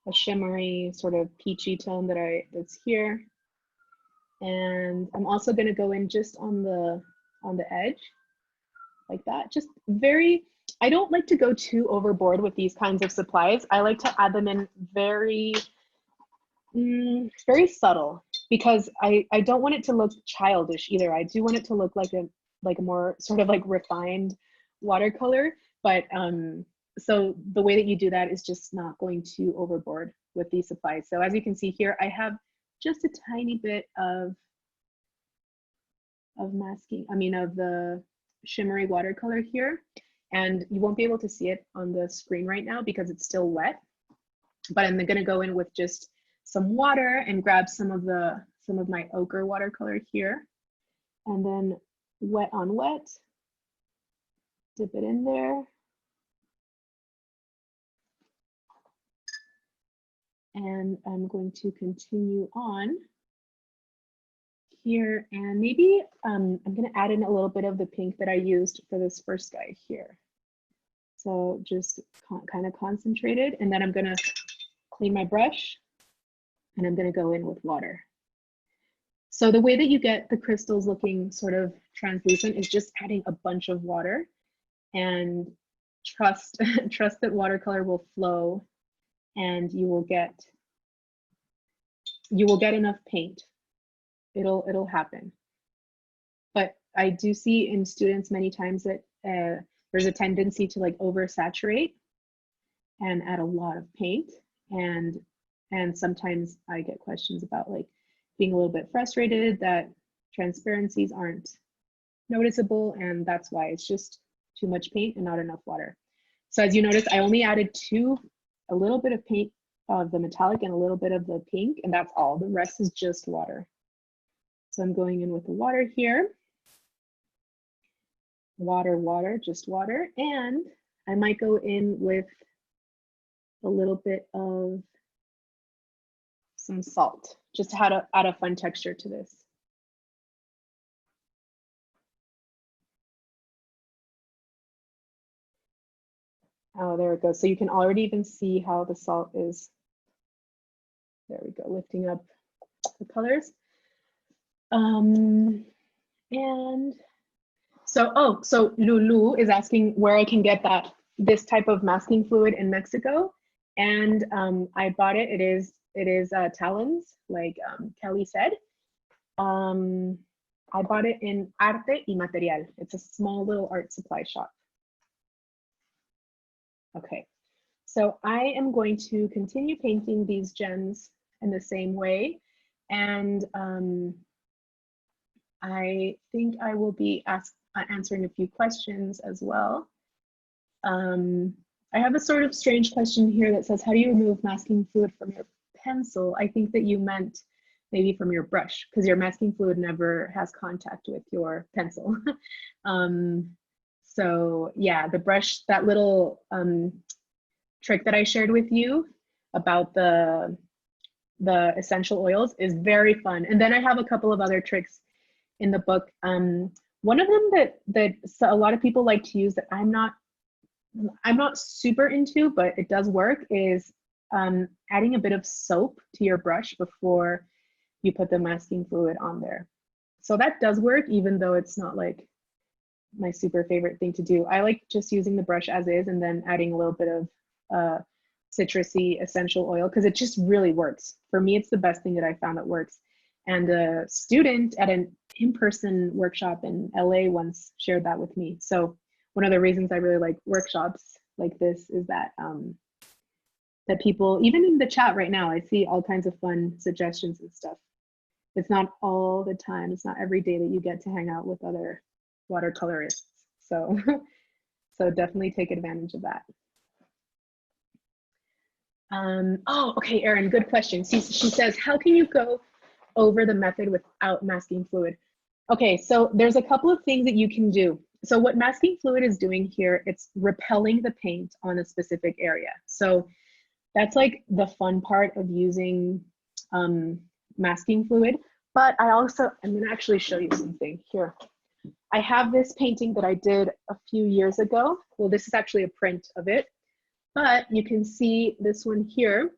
a shimmery sort of peachy tone that's here. And I'm also gonna go in just on the edge, like that. Just I don't like to go too overboard with these kinds of supplies. I like to add them in very subtle, because I don't want it to look childish either. I do want it to look like a more sort of like refined watercolor, but so the way that you do that is just not going too overboard with these supplies. So as you can see here, I have just a tiny bit of masking, of the shimmery watercolor here, and you won't be able to see it on the screen right now because it's still wet, but I'm gonna go in with just some water and grab some of my ochre watercolor here, and then wet on wet, dip it in there. And I'm going to continue on here, and maybe I'm going to add in a little bit of the pink that I used for this first guy here. So just kind of concentrated, and then I'm going to clean my brush, and I'm going to go in with water. So the way that you get the crystals looking sort of translucent is just adding a bunch of water, and trust that watercolor will flow, and you will get enough paint. It'll happen. But I do see in students many times that there's a tendency to like oversaturate and add a lot of paint, and sometimes I get questions about like being a little bit frustrated that transparencies aren't noticeable, and that's why it's just too much paint and not enough water. So as you notice, I only added a little bit of paint of the metallic and a little bit of the pink, and that's all. The rest is just water. So I'm going in with the water here. Water, just water. And I might go in with a little bit of some salt, just to add a fun texture to this. Oh, there it goes. So you can already even see how the salt is, there we go, lifting up the colors. And so, so Lulu is asking where I can get this type of masking fluid in Mexico. And I bought it. It is Talons, like Kelly said. I bought it in Arte y Material. It's a small little art supply shop. Okay, so I am going to continue painting these gems in the same way. And I think I will be answering a few questions as well. I have a sort of strange question here that says, how do you remove masking fluid from your pencil? I think that you meant maybe from your brush, because your masking fluid never has contact with your pencil. So yeah, the brush, that little trick that I shared with you about the essential oils is very fun. And then I have a couple of other tricks in the book. One of them that a lot of people like to use that I'm not super into, but it does work, is adding a bit of soap to your brush before you put the masking fluid on there. So that does work, even though it's not like my super favorite thing to do. I like just using the brush as is and then adding a little bit of citrusy essential oil because it just really works. For me, it's the best thing that I found that works. And a student at an in-person workshop in LA once shared that with me. So one of the reasons I really like workshops like this is that that people, even in the chat right now, I see all kinds of fun suggestions and stuff. It's not all the time. It's not every day that you get to hang out with other watercolorists. So, so definitely take advantage of that. Oh, okay, Erin, good question. She says, how can you go over the method without masking fluid? Okay, so there's a couple of things that you can do. So what masking fluid is doing here, it's repelling the paint on a specific area. So that's like the fun part of using masking fluid. But I'm gonna actually show you something here. I have this painting that I did a few years ago. Well, this is actually a print of it, but you can see this one here.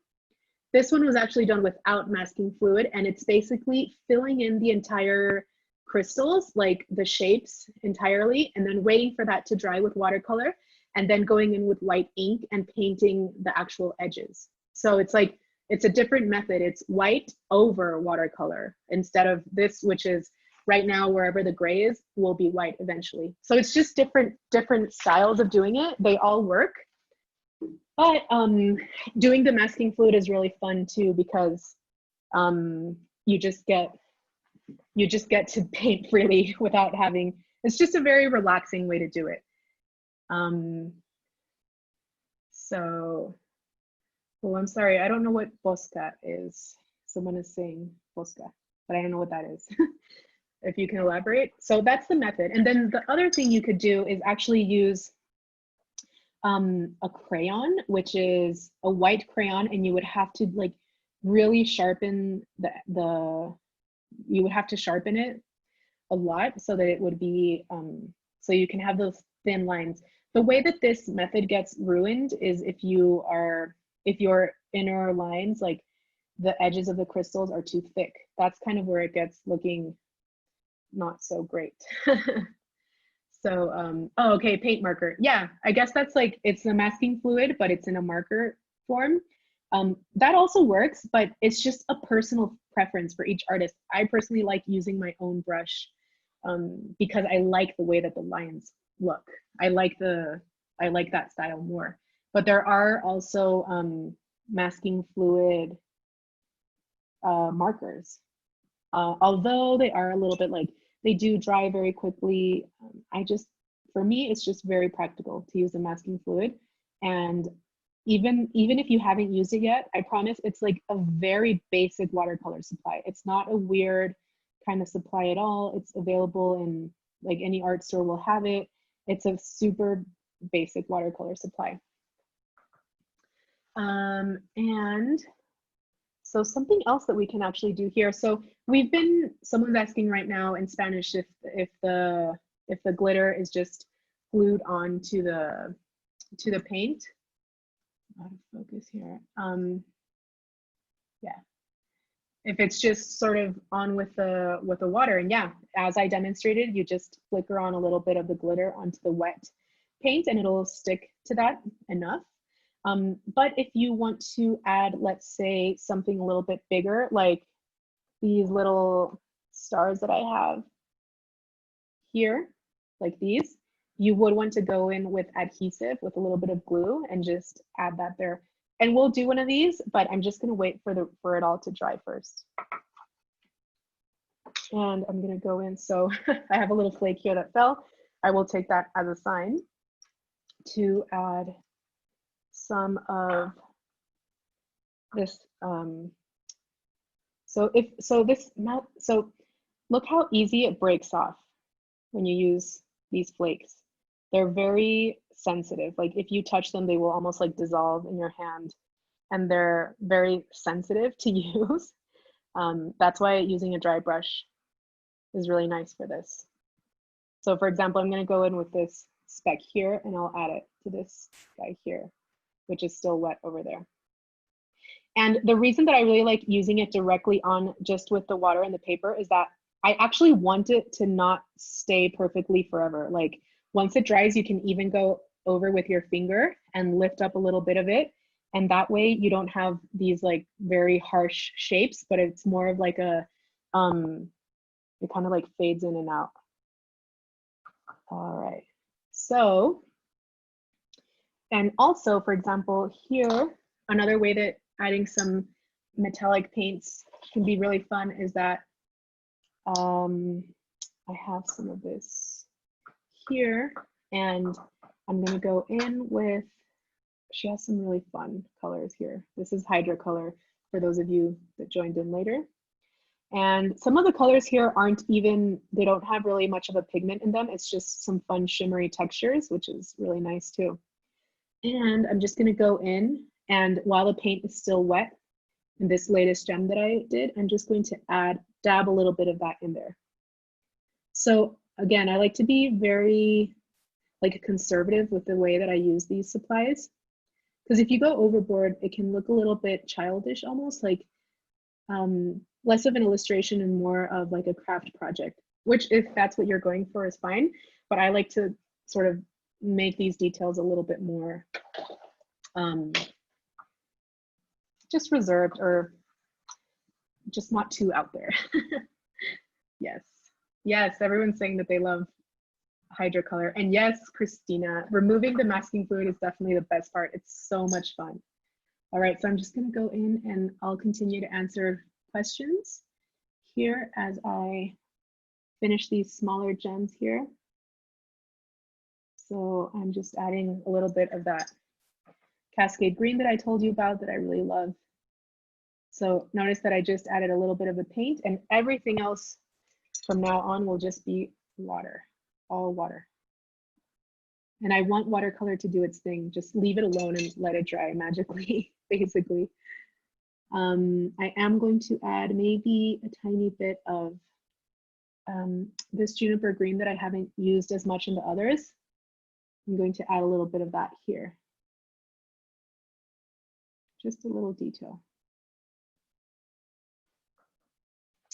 This one was actually done without masking fluid, and it's basically filling in the entire crystals, like the shapes entirely, and then waiting for that to dry with watercolor, and then going in with white ink and painting the actual edges. So it's like, it's a different method. It's white over watercolor instead of this, which is right now, wherever the gray is, will be white eventually. So it's just different styles of doing it. They all work. But doing the masking fluid is really fun too, because you just get to paint freely without having, it's just a very relaxing way to do it. So, well, I'm sorry, I don't know what bosca is. Someone is saying bosca, but I don't know what that is. If you can elaborate. So that's the method. And then the other thing you could do is actually use a crayon, which is a white crayon, and you would have to like really sharpen you would have to sharpen it a lot so that it would be, so you can have those thin lines. The way that this method gets ruined is if your inner lines, like the edges of the crystals, are too thick. That's kind of where it gets looking not so great. So, oh, okay, paint marker. Yeah, I guess that's like, it's a masking fluid, but it's in a marker form. That also works, but it's just a personal preference for each artist. I personally like using my own brush because I like the way that the lines look. I like that style more. But there are also masking fluid markers. Although they are a little bit like, they do dry very quickly. For me, it's just very practical to use the masking fluid. And even if you haven't used it yet, I promise it's like a very basic watercolor supply. It's not a weird kind of supply at all. It's available in like any art store will have it. It's a super basic watercolor supply. And so something else that we can actually do here. So someone's asking right now in Spanish if the glitter is just glued on to the paint. Out of focus here. Yeah. If it's just sort of on with the water, and yeah, as I demonstrated, you just flicker on a little bit of the glitter onto the wet paint and it'll stick to that enough. But if you want to add, let's say, something a little bit bigger, like these little stars that I have here, like these, you would want to go in with adhesive with a little bit of glue and just add that there. And we'll do one of these, but I'm just gonna wait for it all to dry first. And I'm gonna go in, so I have a little flake here that fell. I will take that as a sign to add some of this. So look how easy it breaks off when you use these flakes. They're very sensitive. Like if you touch them, they will almost like dissolve in your hand, and they're very sensitive to use. That's why using a dry brush is really nice for this. So for example, I'm gonna go in with this speck here and I'll add it to this guy here, which is still wet over there. And the reason that I really like using it directly on just with the water and the paper is that I actually want it to not stay perfectly forever. Like once it dries, you can even go over with your finger and lift up a little bit of it. And that way you don't have these like very harsh shapes, but it's more of like a, it kind of like fades in and out. All right, so, and also, for example, here, another way that adding some metallic paints can be really fun is that I have some of this here, and I'm gonna go in with, she has some really fun colors here. This is Hydrocolor for those of you that joined in later. And some of the colors here aren't even, they don't have really much of a pigment in them. It's just some fun shimmery textures, which is really nice too. And I'm just gonna go in, and while the paint is still wet, in this latest gem that I did, I'm just going to dab a little bit of that in there. So again, I like to be very like conservative with the way that I use these supplies. Because if you go overboard, it can look a little bit childish, almost like less of an illustration and more of like a craft project, which if that's what you're going for is fine. But I like to sort of make these details a little bit more just reserved, or just not too out there. Yes, yes, everyone's saying that they love Hydrocolor. And yes, Christina, removing the masking fluid is definitely the best part. It's so much fun. All right, so I'm just gonna go in and I'll continue to answer questions here as I finish these smaller gems here. So I'm just adding a little bit of that Cascade green that I told you about that I really love. So notice that I just added a little bit of the paint, and everything else from now on will just be water, all water. And I want watercolor to do its thing. Just leave it alone and let it dry magically, basically. I am going to add maybe a tiny bit of this juniper green that I haven't used as much in the others. I'm going to add a little bit of that here. Just a little detail.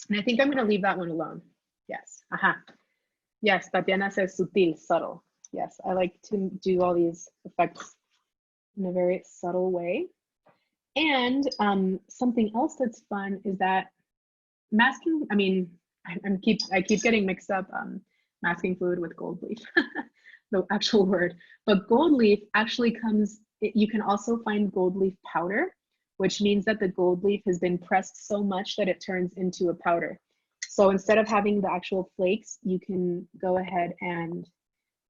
And I think I'm going to leave that one alone. Yes. Aha. Yes, Tatiana says sutil, subtle. Yes, I like to do all these effects in a very subtle way. And something else that's fun is that masking, I mean, I keep getting mixed up masking fluid with gold leaf, the actual word. But gold leaf actually comes, you can also find gold leaf powder, which means that the gold leaf has been pressed so much that it turns into a powder. So instead of having the actual flakes, you can go ahead and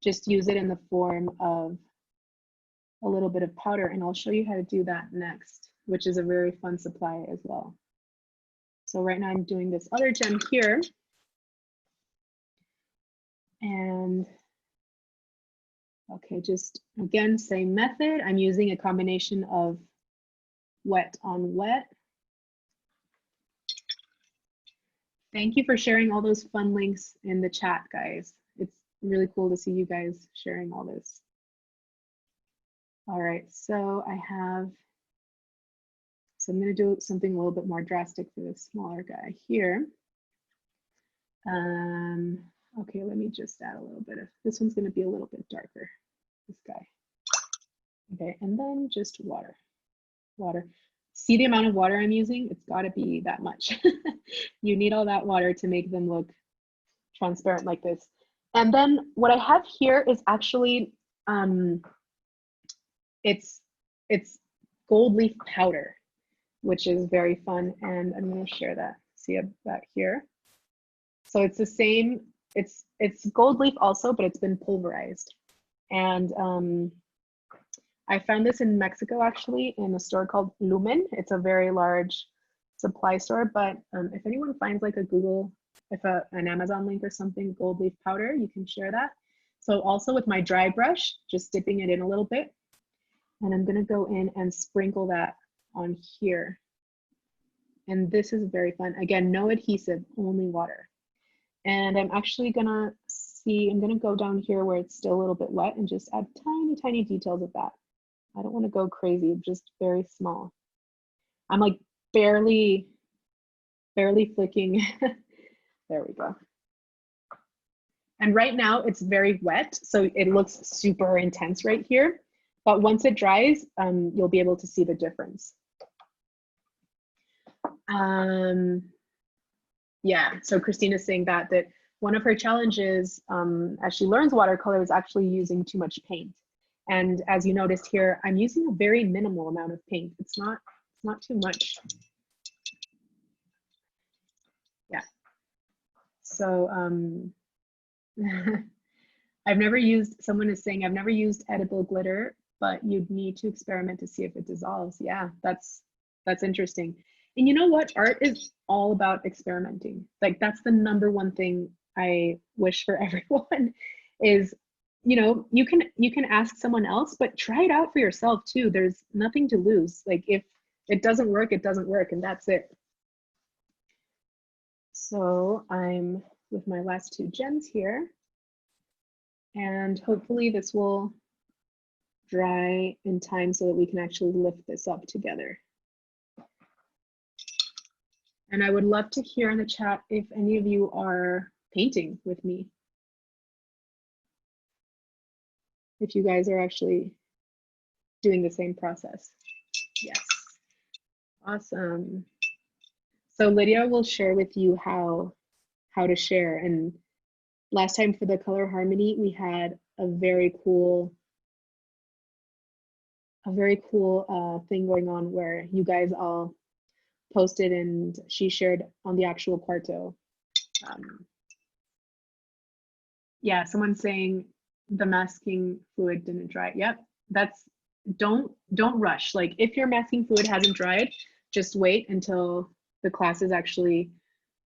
just use it in the form of a little bit of powder. And I'll show you how to do that next, which is a very fun supply as well. So right now I'm doing this other gem here. And okay, just again, same method. I'm using a combination of wet on wet. Thank you for sharing all those fun links in the chat, guys. It's really cool to see you guys sharing all this. All right, so I'm gonna do something a little bit more drastic for this smaller guy here. Okay, let me just add a little bit of, this one's gonna be a little bit darker, this guy. Okay, and then just water. See the amount of water I'm using? It's gotta be that much. You need all that water to make them look transparent like this. And then what I have here is actually, it's gold leaf powder, which is very fun. And I'm gonna share that, see that here. So it's the same, it's gold leaf also, but it's been pulverized. And I found this in Mexico, actually, in a store called Lumen. It's a very large supply store, but if anyone finds like a Google, if an Amazon link or something, gold leaf powder, you can share that. So also with my dry brush, just dipping it in a little bit. And I'm gonna go in and sprinkle that on here. And this is very fun. Again, no adhesive, only water. And I'm actually gonna I'm gonna go down here where it's still a little bit wet and just add tiny, tiny details of that. I don't wanna go crazy, just very small. I'm like barely flicking There we go. And right now it's very wet, so it looks super intense right here. But once it dries, you'll be able to see the difference. Yeah, so Christina's saying that one of her challenges as she learns watercolor is actually using too much paint. And as you noticed here, I'm using a very minimal amount of paint. It's not too much. Yeah. So someone is saying, I've never used edible glitter, but you'd need to experiment to see if it dissolves. Yeah, that's interesting. And you know what? Art is all about experimenting. Like, that's the number one thing I wish for everyone is, you know, you can ask someone else, but try it out for yourself too. There's nothing to lose. Like, if it doesn't work, it doesn't work, and that's it. So I'm with my last two gems here, and hopefully this will dry in time so that we can actually lift this up together. And I would love to hear in the chat if any of you are painting with me. If you guys are actually doing the same process. Yes. Awesome. So Lydia will share with you how to share. And last time for the color harmony, we had a very cool thing going on where you guys all posted and she shared on the actual quarto. Yeah, someone's saying the masking fluid didn't dry. Yep, don't rush. Like, if your masking fluid hasn't dried, just wait until the class is actually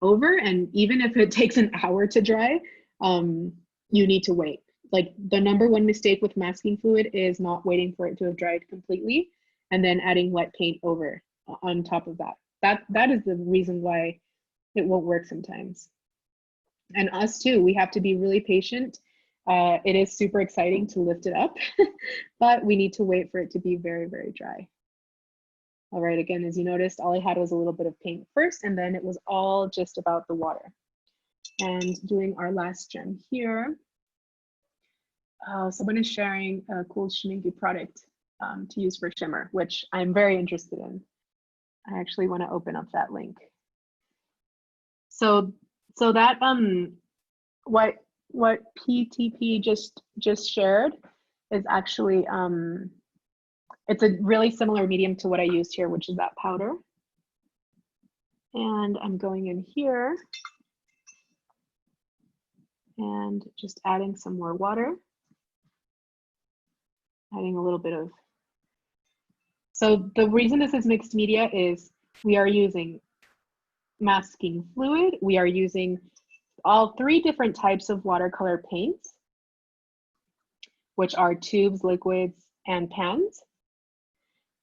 over. And even if it takes an hour to dry, you need to wait. Like, the number one mistake with masking fluid is not waiting for it to have dried completely and then adding wet paint over on top of that. That is the reason why it won't work sometimes. And us too, we have to be really patient. It is super exciting to lift it up, but we need to wait for it to be very, very dry. All right, again, as you noticed, all I had was a little bit of paint first, and then it was all just about the water. And doing our last gem here. Someone is sharing a cool Shimingi product to use for shimmer, which I'm very interested in. I actually want to open up that link. So that what PTP just shared is actually it's a really similar medium to what I used here, which is that powder. And I'm going in here and just adding some more water, adding a little bit of. So the reason this is mixed media is we are using masking fluid. We are using all three different types of watercolor paints, which are tubes, liquids, and pans.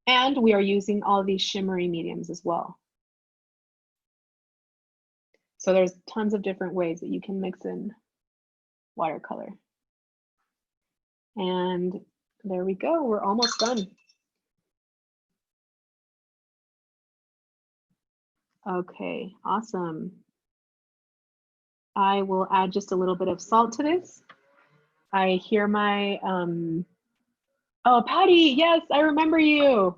And we are using all these shimmery mediums as well. So there's tons of different ways that you can mix in watercolor. And there we go, we're almost done. Okay, awesome. I will add just a little bit of salt to this. I hear my, oh, Patty, yes, I remember you.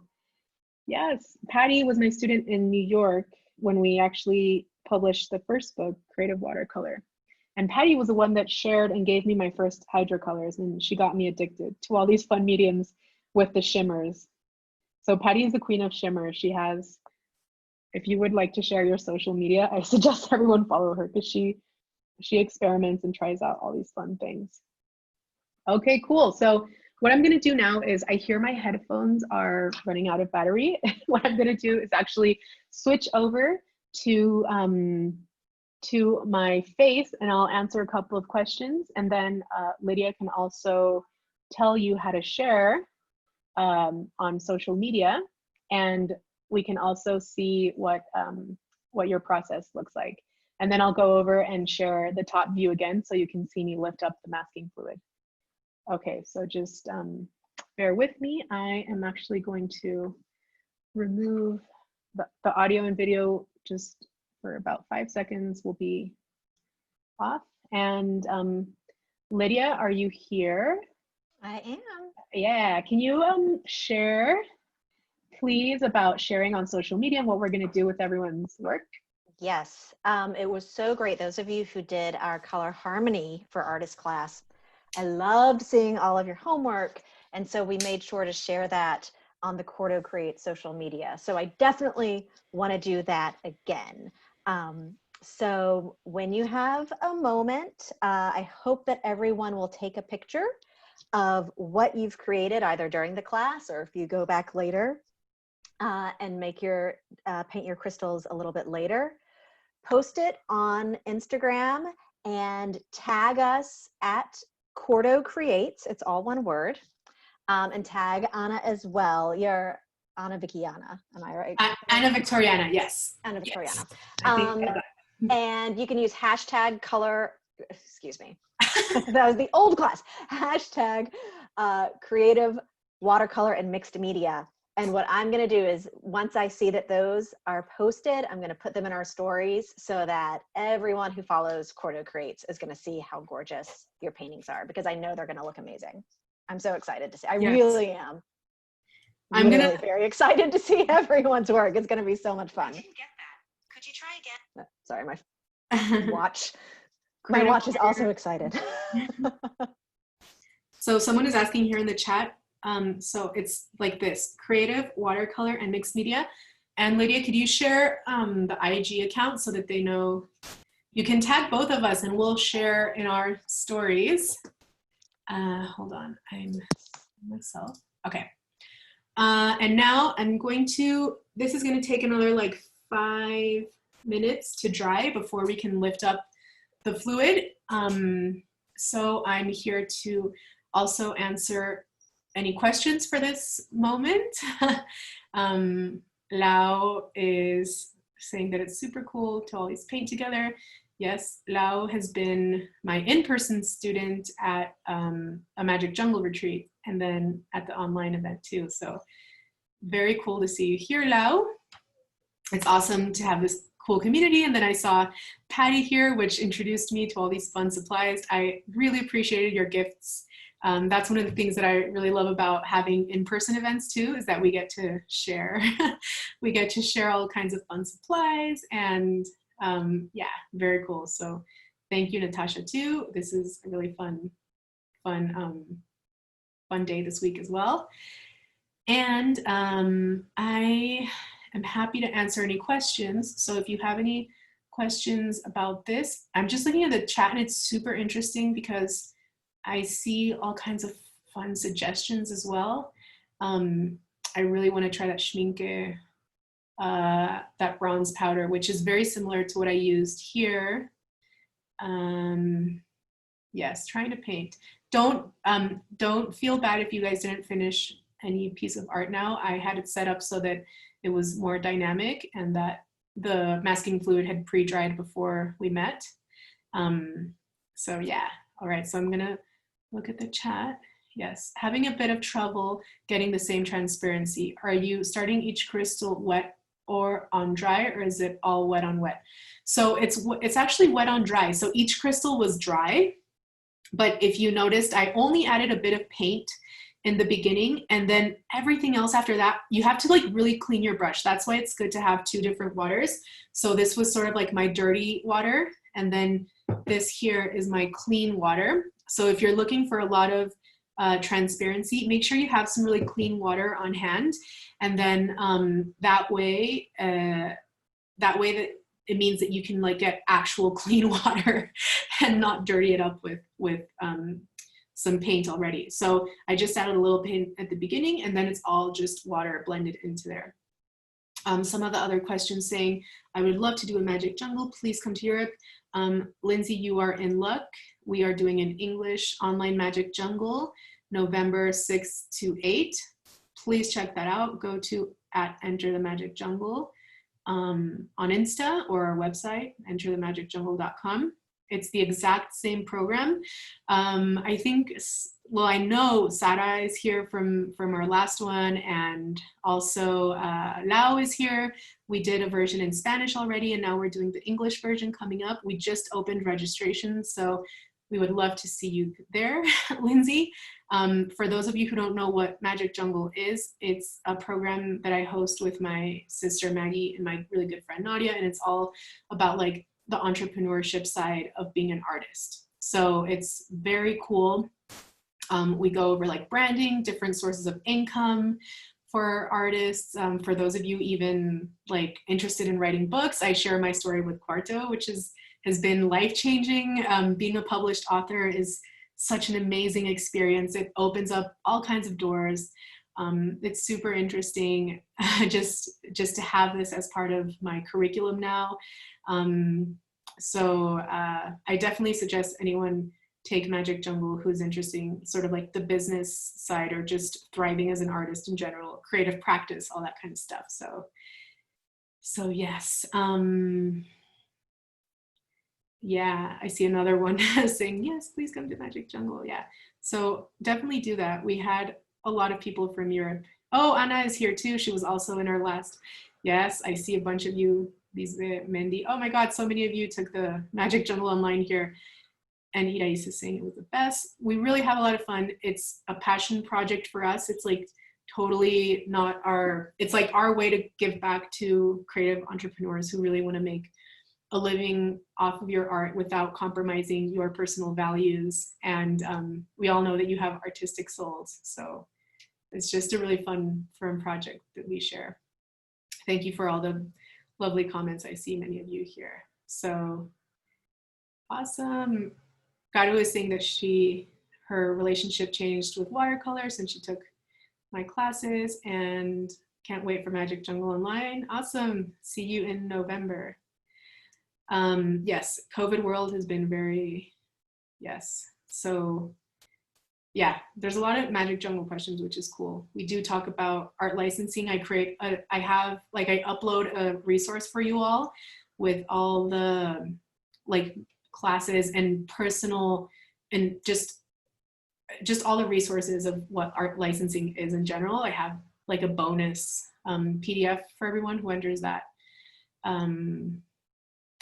Yes, Patty was my student in New York when we actually published the first book, Creative Watercolor. And Patty was the one that shared and gave me my first hydrocolors, and she got me addicted to all these fun mediums with the shimmers. So Patty is the queen of shimmer. She has, if you would like to share your social media, I suggest everyone follow her because she experiments and tries out all these fun things. Okay, cool. So what I'm gonna do now is I hear my headphones are running out of battery. What I'm gonna do is actually switch over to my face and I'll answer a couple of questions, and then Lydia can also tell you how to share on social media, and we can also see what your process looks like. And then I'll go over and share the top view again so you can see me lift up the masking fluid. Okay, so just bear with me. I am actually going to remove the audio and video just for about 5 seconds. Will be off. And Lydia, are you here? I am. Yeah, can you share, please, about sharing on social media and what we're going to do with everyone's work? Yes, it was so great. Those of you who did our color harmony for artist class, I loved seeing all of your homework. And so we made sure to share that on the Cordo Create social media. So I definitely want to do that again. So when you have a moment, I hope that everyone will take a picture of what you've created either during the class or if you go back later and make your paint your crystals a little bit later. Post it on Instagram and tag us at Cordo Creates. It's all one word. And tag Anna as well. You're Anna Vickiana, am I right? Anna Victoriana, yes. Anna Victoriana. Yes. And you can use hashtag color, excuse me, that was the old class, hashtag creative watercolor and mixed media. And what I'm going to do is once I see that those are posted, I'm going to put them in our stories so that everyone who follows Cordo Creates is going to see how gorgeous your paintings are, because I know they're going to look amazing. I'm so excited to see. I really am. I'm really very excited to see everyone's work. It's going to be so much fun. I didn't get that. Could you try again? Sorry, my watch. My watch is also excited. So someone is asking here in the chat. So it's like this: creative, watercolor, and mixed media. And Lydia, could you share the IG account so that they know? You can tag both of us and we'll share in our stories. Hold on, I'm myself. Okay. And now I'm going to, this is going to take another like 5 minutes to dry before we can lift up the fluid. So I'm here to also answer any questions for this moment. Lau is saying that it's super cool to always paint together. Yes, Lau has been my in-person student at a Magic Jungle retreat and then at the online event too. So very cool to see you here, Lau. It's awesome to have this cool community. And then I saw Patty here, which introduced me to all these fun supplies. I really appreciated your gifts. That's one of the things that I really love about having in-person events too, is that we get to share. We get to share all kinds of fun supplies and yeah, very cool. So thank you, Natasha, too. This is a really fun day this week as well. And I am happy to answer any questions. So if you have any questions about this, I'm just looking at the chat and it's super interesting because I see all kinds of fun suggestions as well. I really want to try that schminke, that bronze powder, which is very similar to what I used here. Yes, trying to paint. Don't feel bad if you guys didn't finish any piece of art now. I had it set up so that it was more dynamic and that the masking fluid had pre-dried before we met. So yeah, all right, so I'm gonna look at the chat. Yes, having a bit of trouble getting the same transparency. Are you starting each crystal wet or on dry, or is it all wet on wet? So it's actually wet on dry. So each crystal was dry, but if you noticed, I only added a bit of paint in the beginning, and then everything else after that, you have to like really clean your brush. That's why it's good to have 2 different waters. So this was sort of like my dirty water, and then this here is my clean water. So if you're looking for a lot of transparency, make sure you have some really clean water on hand, and then that way that it means that you can like get actual clean water and not dirty it up with some paint already. So I just added a little paint at the beginning, and then it's all just water blended into there. Some of the other questions saying, I would love to do a Magic Jungle, please come to Europe. Lindsay, you are in luck. We are doing an English online Magic Jungle, November 6th to 8th. Please check that out. Go to @enterthemagicjungle on Insta or our website, enterthemagicjungle.com. It's the exact same program. I think well, I know Sara is here from our last one, and also Lau is here. We did a version in Spanish already, and now we're doing the English version coming up. We just opened registration, so we would love to see you there, Lindsay. For those of you who don't know what Magic Jungle is, it's a program that I host with my sister Maggie and my really good friend Nadia, and it's all about like the entrepreneurship side of being an artist. So it's very cool. We go over like branding, different sources of income for artists. For those of you even like interested in writing books, I share my story with Quarto, which has been life-changing. Being a published author is such an amazing experience. It opens up all kinds of doors. It's super interesting just to have this as part of my curriculum now. So I definitely suggest anyone take Magic Jungle who's interested in sort of like the business side or just thriving as an artist in general, creative practice, all that kind of stuff. So yes. Yeah, I see another one saying, yes, please come to Magic Jungle. Yeah, so definitely do that. We had a lot of people from Europe. Oh, Anna is here too. She was also in our last. Yes, I see a bunch of you. These Mendy. Oh my God, so many of you took the Magic Jungle online here. And Irais is saying it was the best. We really have a lot of fun. It's a passion project for us. It's like totally not it's like our way to give back to creative entrepreneurs who really want to make a living off of your art without compromising your personal values. And we all know that you have artistic souls. So it's just a really fun project that we share. Thank you for all the lovely comments. I see many of you here. So awesome. Garu is saying that her relationship changed with watercolor since she took my classes and can't wait for Magic Jungle Online. Awesome. See you in November. Yes, COVID world has been very, yes. So yeah, there's a lot of Magic Jungle questions, which is cool. We do talk about art licensing. I upload a resource for you all with all the like classes and personal and just all the resources of what art licensing is in general. I have like a bonus PDF for everyone who enters that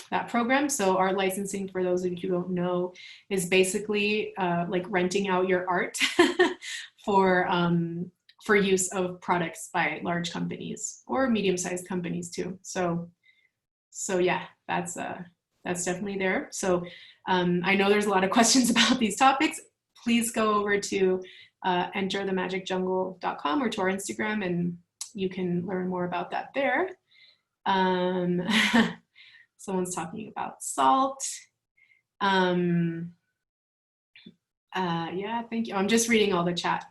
that program. So art licensing, for those of you who don't know, is basically like renting out your art for use of products by large companies or medium-sized companies too. So yeah, that's definitely there. So I know there's a lot of questions about these topics. Please go over to enterthemagicjungle.com or to our Instagram, and you can learn more about that there. Someone's talking about salt. Yeah, thank you. I'm just reading all the chat.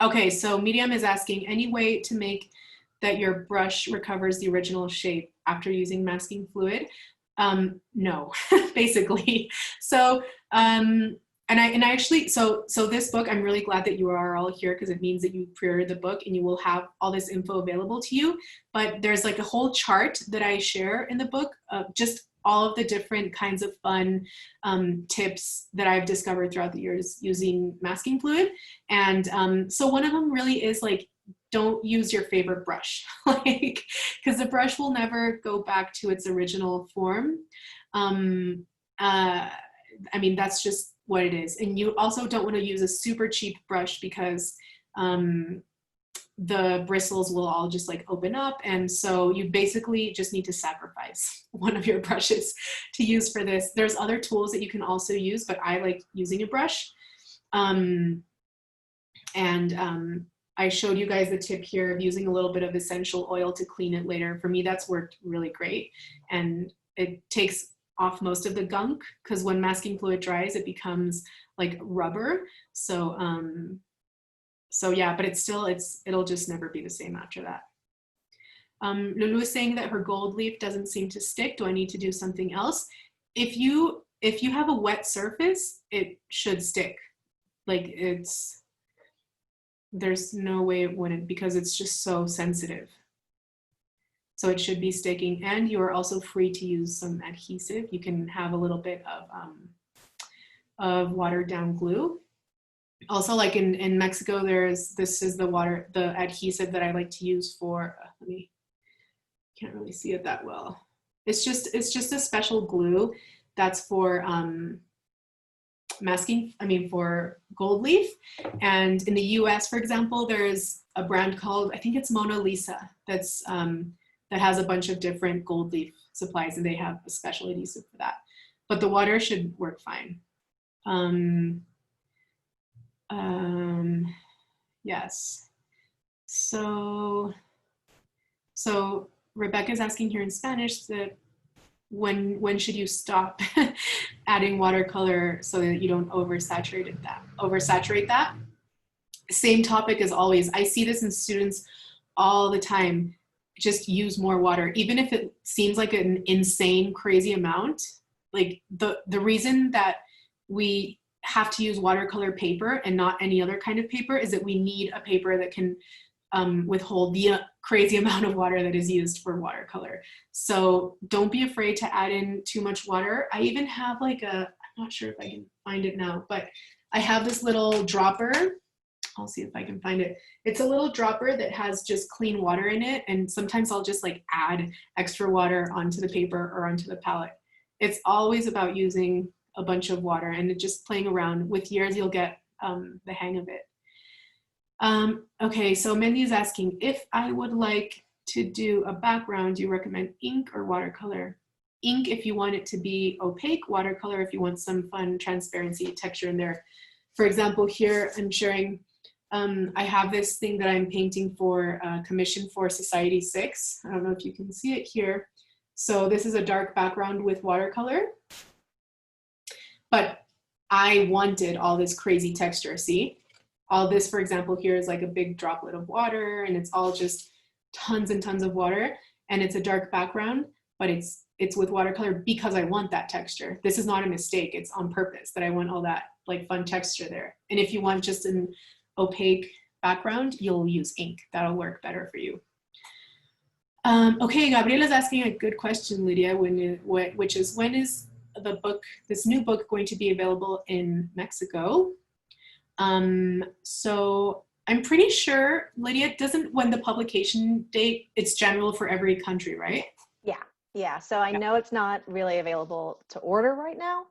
Okay, so Medium is asking, any way to make that your brush recovers the original shape after using masking fluid? No, basically. So, and I actually, so this book, I'm really glad that you are all here because it means that you pre-ordered the book and you will have all this info available to you. But there's like a whole chart that I share in the book of just all of the different kinds of fun tips that I've discovered throughout the years using masking fluid. And so one of them really is like, don't use your favorite brush, like, because the brush will never go back to its original form. I mean, that's just what it is. And you also don't want to use a super cheap brush because the bristles will all just like open up. And so you basically just need to sacrifice one of your brushes to use for this. There's other tools that you can also use, but I like using a brush. I showed you guys the tip here of using a little bit of essential oil to clean it later. For me, that's worked really great. And it takes off most of the gunk because when masking fluid dries, it becomes like rubber. So, so yeah, but it'll just never be the same after that. Lulu is saying that her gold leaf doesn't seem to stick. Do I need to do something else? If you have a wet surface, it should stick. Like there's no way it wouldn't because it's just so sensitive. So it should be sticking, and you are also free to use some adhesive. You can have a little bit of of watered down glue. Also, like in Mexico, this is the adhesive that I like to use for, can't really see it that well. It's just a special glue that's for for gold leaf. And in the US, for example, there's a brand called, I think it's Mona Lisa, that has a bunch of different gold leaf supplies, and they have a special adhesive for that. But the water should work fine. Yes. So Rebecca's asking here in Spanish that when should you stop adding watercolor so that you don't oversaturate that. Same topic as always. I see this in students all the time. Just use more water, even if it seems like an insane, crazy amount. Like the reason that we have to use watercolor paper and not any other kind of paper is that we need a paper that can withhold the crazy amount of water that is used for watercolor. So don't be afraid to add in too much water. I even have like I'm not sure if I can find it now, but I have this little dropper. I'll see if I can find it. It's a little dropper that has just clean water in it. And sometimes I'll just like add extra water onto the paper or onto the palette. It's always about using a bunch of water and just playing around. With years, you'll get the hang of it. Okay, so Mindy is asking, if I would like to do a background, do you recommend ink or watercolor? Ink if you want it to be opaque, watercolor if you want some fun transparency texture in there. For example, here I'm sharing, I have this thing that I'm painting for commission for Society 6. I don't know if you can see it here. So this is a dark background with watercolor, but I wanted all this crazy texture, see? All this, for example, here is like a big droplet of water, and it's all just tons and tons of water, and it's a dark background, but it's with watercolor because I want that texture. This is not a mistake. It's on purpose that I want all that like fun texture there. And if you want just an opaque background, you'll use ink. That'll work better for you. Okay, Gabriela's asking a good question, Lydia, which is, when is the book, this new book, going to be available in Mexico? So I'm pretty sure, Lydia, when the publication date, it's general for every country, right? Yeah. So I know it's not really available to order right now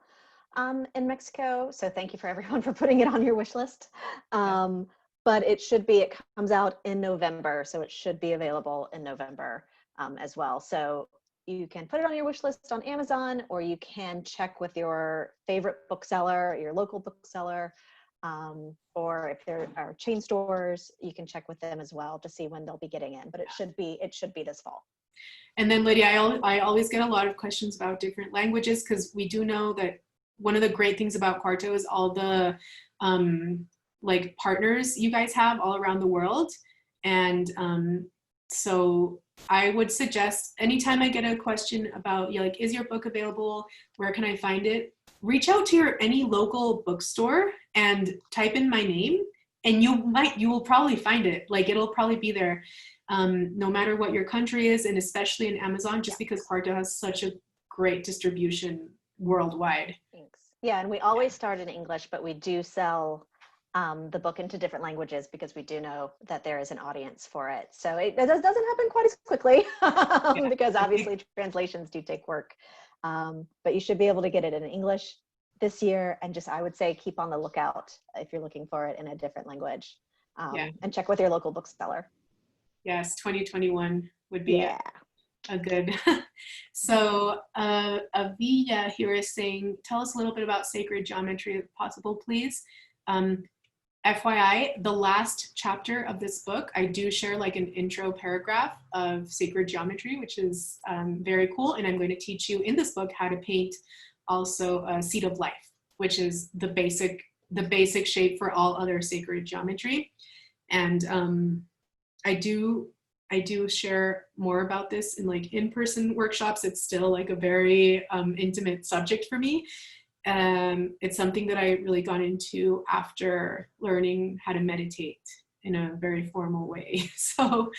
in Mexico. So thank you for everyone for putting it on your wish list. But it comes out in November. So it should be available in November as well. So you can put it on your wish list on Amazon, or you can check with your favorite bookseller, your local bookseller. Or if there are chain stores, you can check with them as well to see when they'll be getting in, but it should be this fall. And then Lydia, I always get a lot of questions about different languages, because we do know that one of the great things about Quarto is all the like partners you guys have all around the world. And so I would suggest, anytime I get a question about, like, is your book available? Where can I find it? Reach out to any local bookstore and type in my name, and you will probably find it. Like, it'll probably be there, no matter what your country is, and especially in Amazon, just because Quarto has such a great distribution worldwide. Thanks. Yeah, and we always start in English, but we do sell the book into different languages because we do know that there is an audience for it. So it doesn't happen quite as quickly because obviously translations do take work. But you should be able to get it in English this year, and just, I would say, keep on the lookout if you're looking for it in a different language, and check with your local bookseller. Yes, 2021 would be a good. So Avilla here is saying, tell us a little bit about sacred geometry if possible, please. FYI, the last chapter of this book, I do share like an intro paragraph of sacred geometry, which is very cool. And I'm going to teach you in this book how to paint also a seed of life, which is the basic shape for all other sacred geometry. And I do share more about this in like in-person workshops. It's still like a very intimate subject for me. It's something that I really got into after learning how to meditate in a very formal way. So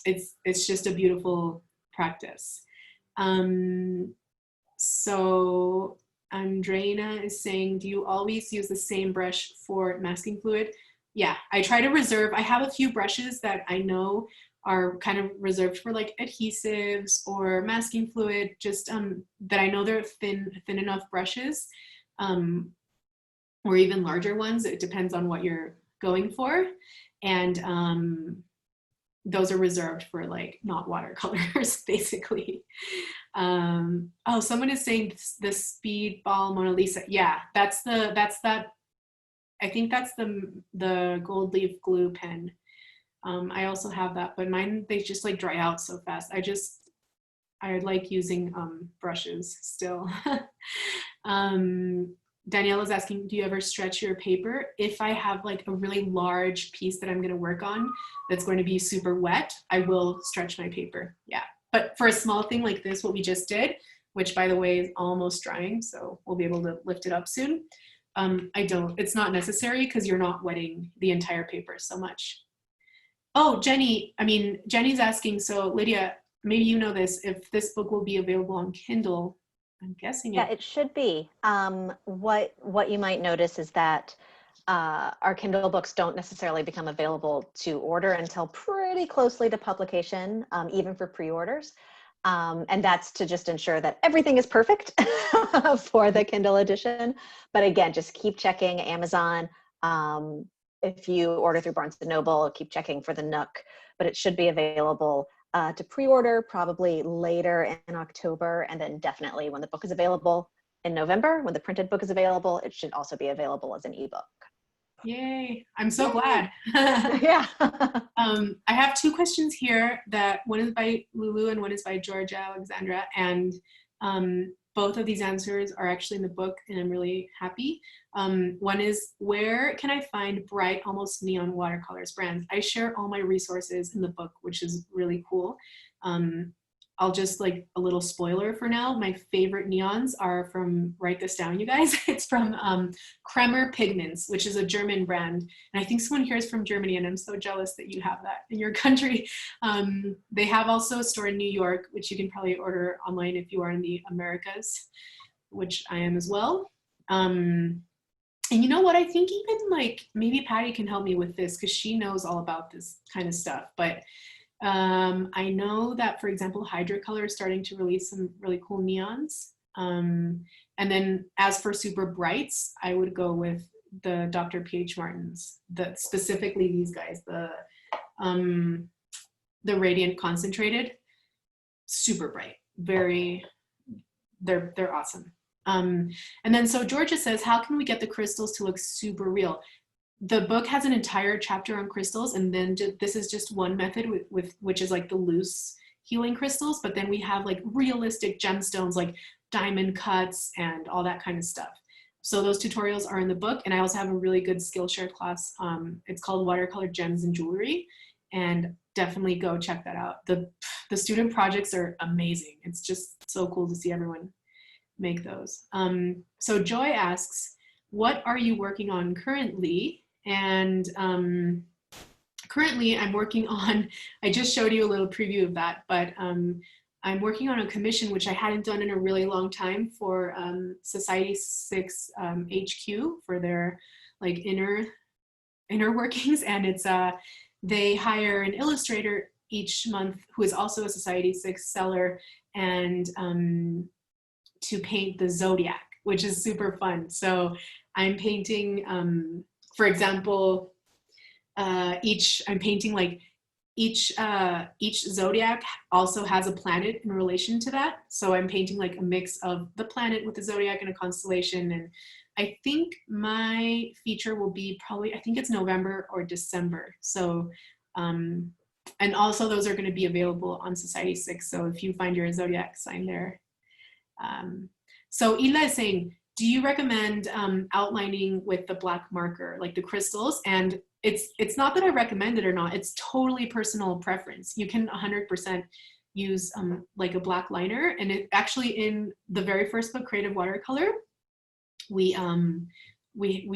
it's just a beautiful practice. So Andreina is saying, do you always use the same brush for masking fluid? Yeah, I try to reserve. I have a few brushes that I know are kind of reserved for like adhesives or masking fluid, just that I know they're thin enough brushes, or even larger ones. It depends on what you're going for. And those are reserved for like not watercolors, basically. Oh, someone is saying the Speedball Mona Lisa. Yeah, that's that. I think that's the gold leaf glue pen. I also have that, but mine, they just like dry out so fast. I like using brushes still. Danielle is asking, do you ever stretch your paper? If I have like a really large piece that I'm going to work on that's going to be super wet, I will stretch my paper. Yeah. But for a small thing like this, what we just did, which by the way is almost drying, so we'll be able to lift it up soon. It's not necessary because you're not wetting the entire paper so much. Oh, Jenny's asking, so Lydia, maybe you know this, if this book will be available on Kindle. I'm guessing Yeah, it should be. What you might notice is that our Kindle books don't necessarily become available to order until pretty closely to publication, even for pre-orders. And that's to just ensure that everything is perfect for the Kindle edition. But again, just keep checking Amazon. If you order through Barnes & Noble, keep checking for the Nook, but it should be available to pre-order probably later in October, and then definitely when the book is available in November, when the printed book is available, it should also be available as an ebook. Yay, I'm so glad. Yeah. I have two questions here, that one is by Lulu and one is by Georgia Alexandra, and both of these answers are actually in the book, and I'm really happy. One is, where can I find bright, almost neon watercolors brands? I share all my resources in the book, which is really cool. I'll just, like, a little spoiler for now, my favorite neons are from, write this down, you guys, it's from Kremer Pigments, which is a German brand. And I think someone here is from Germany, and I'm so jealous that you have that in your country. They have also a store in New York, which you can probably order online if you are in the Americas, which I am as well. And you know what, I think even like, maybe Patty can help me with this because she knows all about this kind of stuff, but I know that, for example, Hydrocolor is starting to release some really cool neons. And then as for super brights, I would go with the Dr. P.H. Martin's, specifically these guys, the Radiant Concentrated, super bright, they're awesome. And then so Georgia says, how can we get the crystals to look super real? The book has an entire chapter on crystals, and then this is just one method with which is like the loose healing crystals, but then we have like realistic gemstones like diamond cuts and all that kind of stuff. So those tutorials are in the book, and I also have a really good Skillshare class. It's called Watercolor Gems and Jewelry, and definitely go check that out. The student projects are amazing. It's just so cool to see everyone make those. So Joy asks, what are you working on currently? And currently I'm working on, I just showed you a little preview of that, but I'm working on a commission which I hadn't done in a really long time for Society 6 HQ for their like inner workings. And it's they hire an illustrator each month who is also a Society 6 seller, and to paint the zodiac, which is super fun. So I'm painting, for example, I'm painting like each zodiac also has a planet in relation to that. So I'm painting like a mix of the planet with the zodiac and a constellation. And I think my feature will be probably, I think it's November or December. So, and also those are going to be available on Society 6. So if you find your zodiac sign there. So Ila is saying, do you recommend outlining with the black marker, like the crystals? And it's not that I recommend it or not, it's totally personal preference. You can 100% use like a black liner. And it actually, in the very first book, Creative Watercolor, we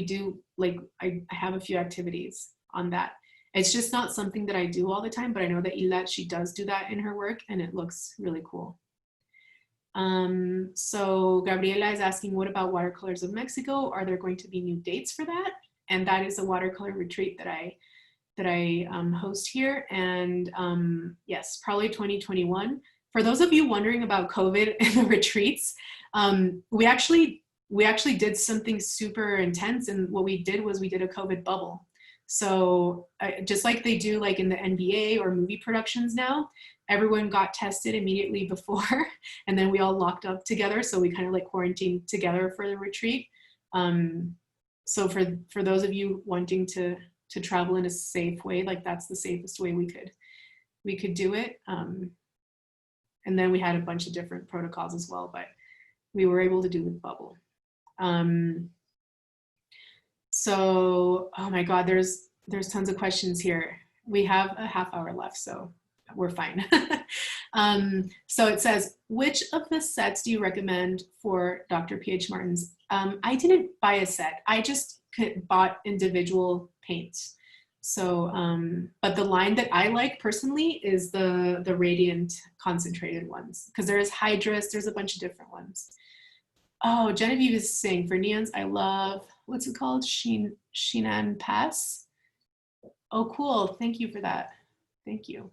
do, like, I have a few activities on that. It's just not something that I do all the time, but I know that Ila, she does do that in her work, and it looks really cool. So Gabriela is asking, what about Watercolors of Mexico? Are there going to be new dates for that? And that is a watercolor retreat that I host here. And yes, probably 2021. For those of you wondering about COVID and the retreats, we actually did something super intense. And what we did was we did a COVID bubble. So just like they do like in the NBA or movie productions now, everyone got tested immediately before, and then we all locked up together. So we kind of like quarantined together for the retreat. So for those of you wanting to travel in a safe way, like that's the safest way we could do it. And then we had a bunch of different protocols as well, but we were able to do the bubble. So, oh my God, there's tons of questions here. We have a half hour left, so we're fine. So it says, which of the sets do you recommend for Dr. P.H. Martin's? I didn't buy a set. I just bought individual paints. So, but the line that I like personally is the radiant concentrated ones, because there's hydrous, there's a bunch of different ones. Oh, Genevieve is saying, for neons, I love, what's it called? Shinan Pass. Oh, cool. Thank you for that. Thank you.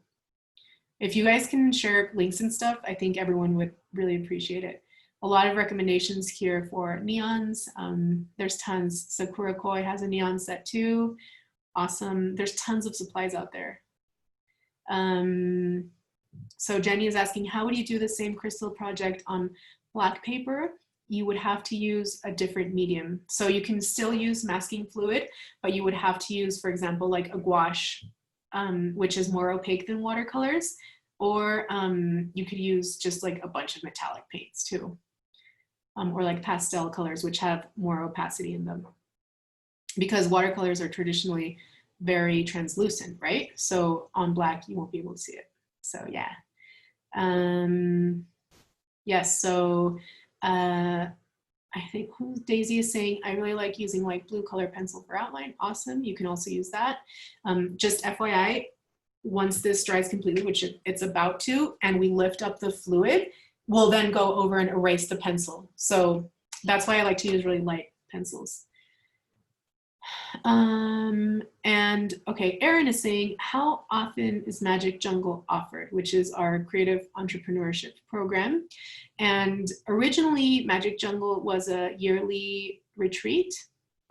If you guys can share links and stuff, I think everyone would really appreciate it. A lot of recommendations here for neons. There's tons. Sakura Koi has a neon set too. Awesome. There's tons of supplies out there. So Jenny is asking, how would you do the same crystal project on black paper? You would have to use a different medium. So you can still use masking fluid, but you would have to use, for example, like a gouache, which is more opaque than watercolors, or you could use just like a bunch of metallic paints too, or like pastel colors, which have more opacity in them. Because watercolors are traditionally very translucent, right? So on black, you won't be able to see it. So yeah. Yes, so I think Daisy is saying, I really like using light blue color pencil for outline. Awesome, you can also use that. Just FYI, once this dries completely, which it's about to, and we lift up the fluid, we'll then go over and erase the pencil. So that's why I like to use really light pencils. And okay, Erin is saying, how often is Magic Jungle offered, which is our creative entrepreneurship program. And originally Magic Jungle was a yearly retreat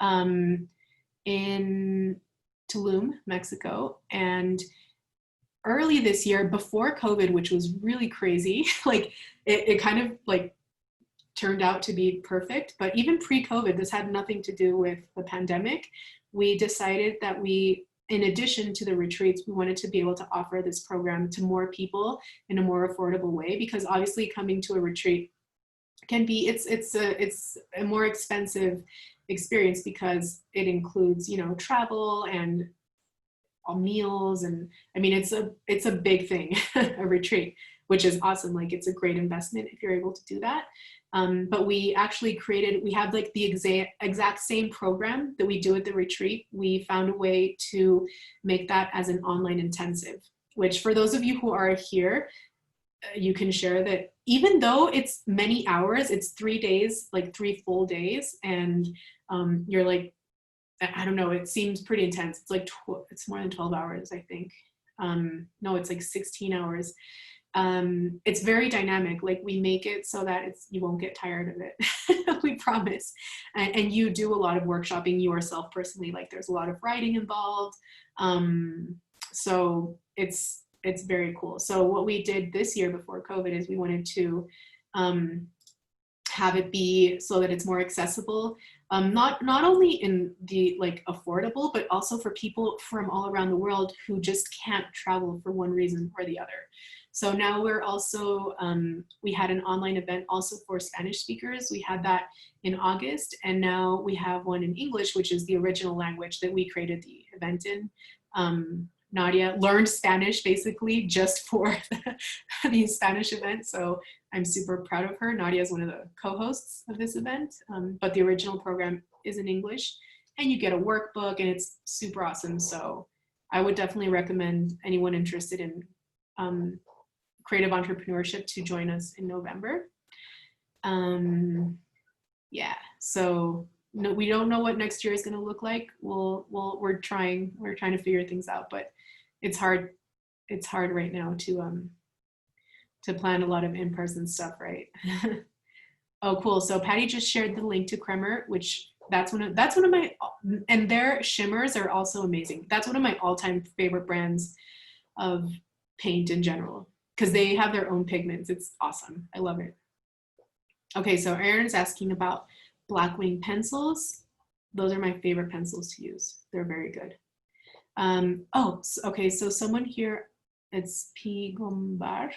in Tulum, Mexico. And early this year, before COVID, which was really crazy, like it kind of like turned out to be perfect. But even pre-COVID, this had nothing to do with the pandemic. We decided that we, in addition to the retreats, we wanted to be able to offer this program to more people in a more affordable way, because obviously coming to a retreat can be, it's a more expensive experience because it includes, you know, travel and meals. And I mean, it's a big thing, a retreat, which is awesome. Like it's a great investment if you're able to do that. But we actually we have like the exact same program that we do at the retreat. We found a way to make that as an online intensive, which for those of you who are here, you can share that even though it's many hours, it's 3 days, like 3 full days. And you're like, I don't know, it seems pretty intense. It's like, it's more than 12 hours, I think. No, it's like 16 hours. It's very dynamic. Like we make it so that you won't get tired of it. We promise. And you do a lot of workshopping yourself personally. Like there's a lot of writing involved. So it's very cool. So what we did this year before COVID is we wanted to have it be so that it's more accessible. Not only in the like affordable, but also for people from all around the world who just can't travel for one reason or the other. So now we're also, we had an online event also for Spanish speakers. We had that in August, and now we have one in English, which is the original language that we created the event in. Nadia learned Spanish basically just for the Spanish event. So I'm super proud of her. Nadia is one of the co-hosts of this event, but the original program is in English, and you get a workbook and it's super awesome. So I would definitely recommend anyone interested in creative entrepreneurship to join us in November. Yeah, so no, we don't know what next year is going to look like. We're trying to figure things out, but it's hard right now to plan a lot of in-person stuff, right? Oh, cool. So Patty just shared the link to Kremer, which that's one of my, and their shimmers are also amazing. That's one of my all-time favorite brands of paint in general, because they have their own pigments. It's awesome. I love it. Okay, so Aaron's asking about Blackwing pencils. Those are my favorite pencils to use. They're very good. Okay, so someone here, it's P. Gombar,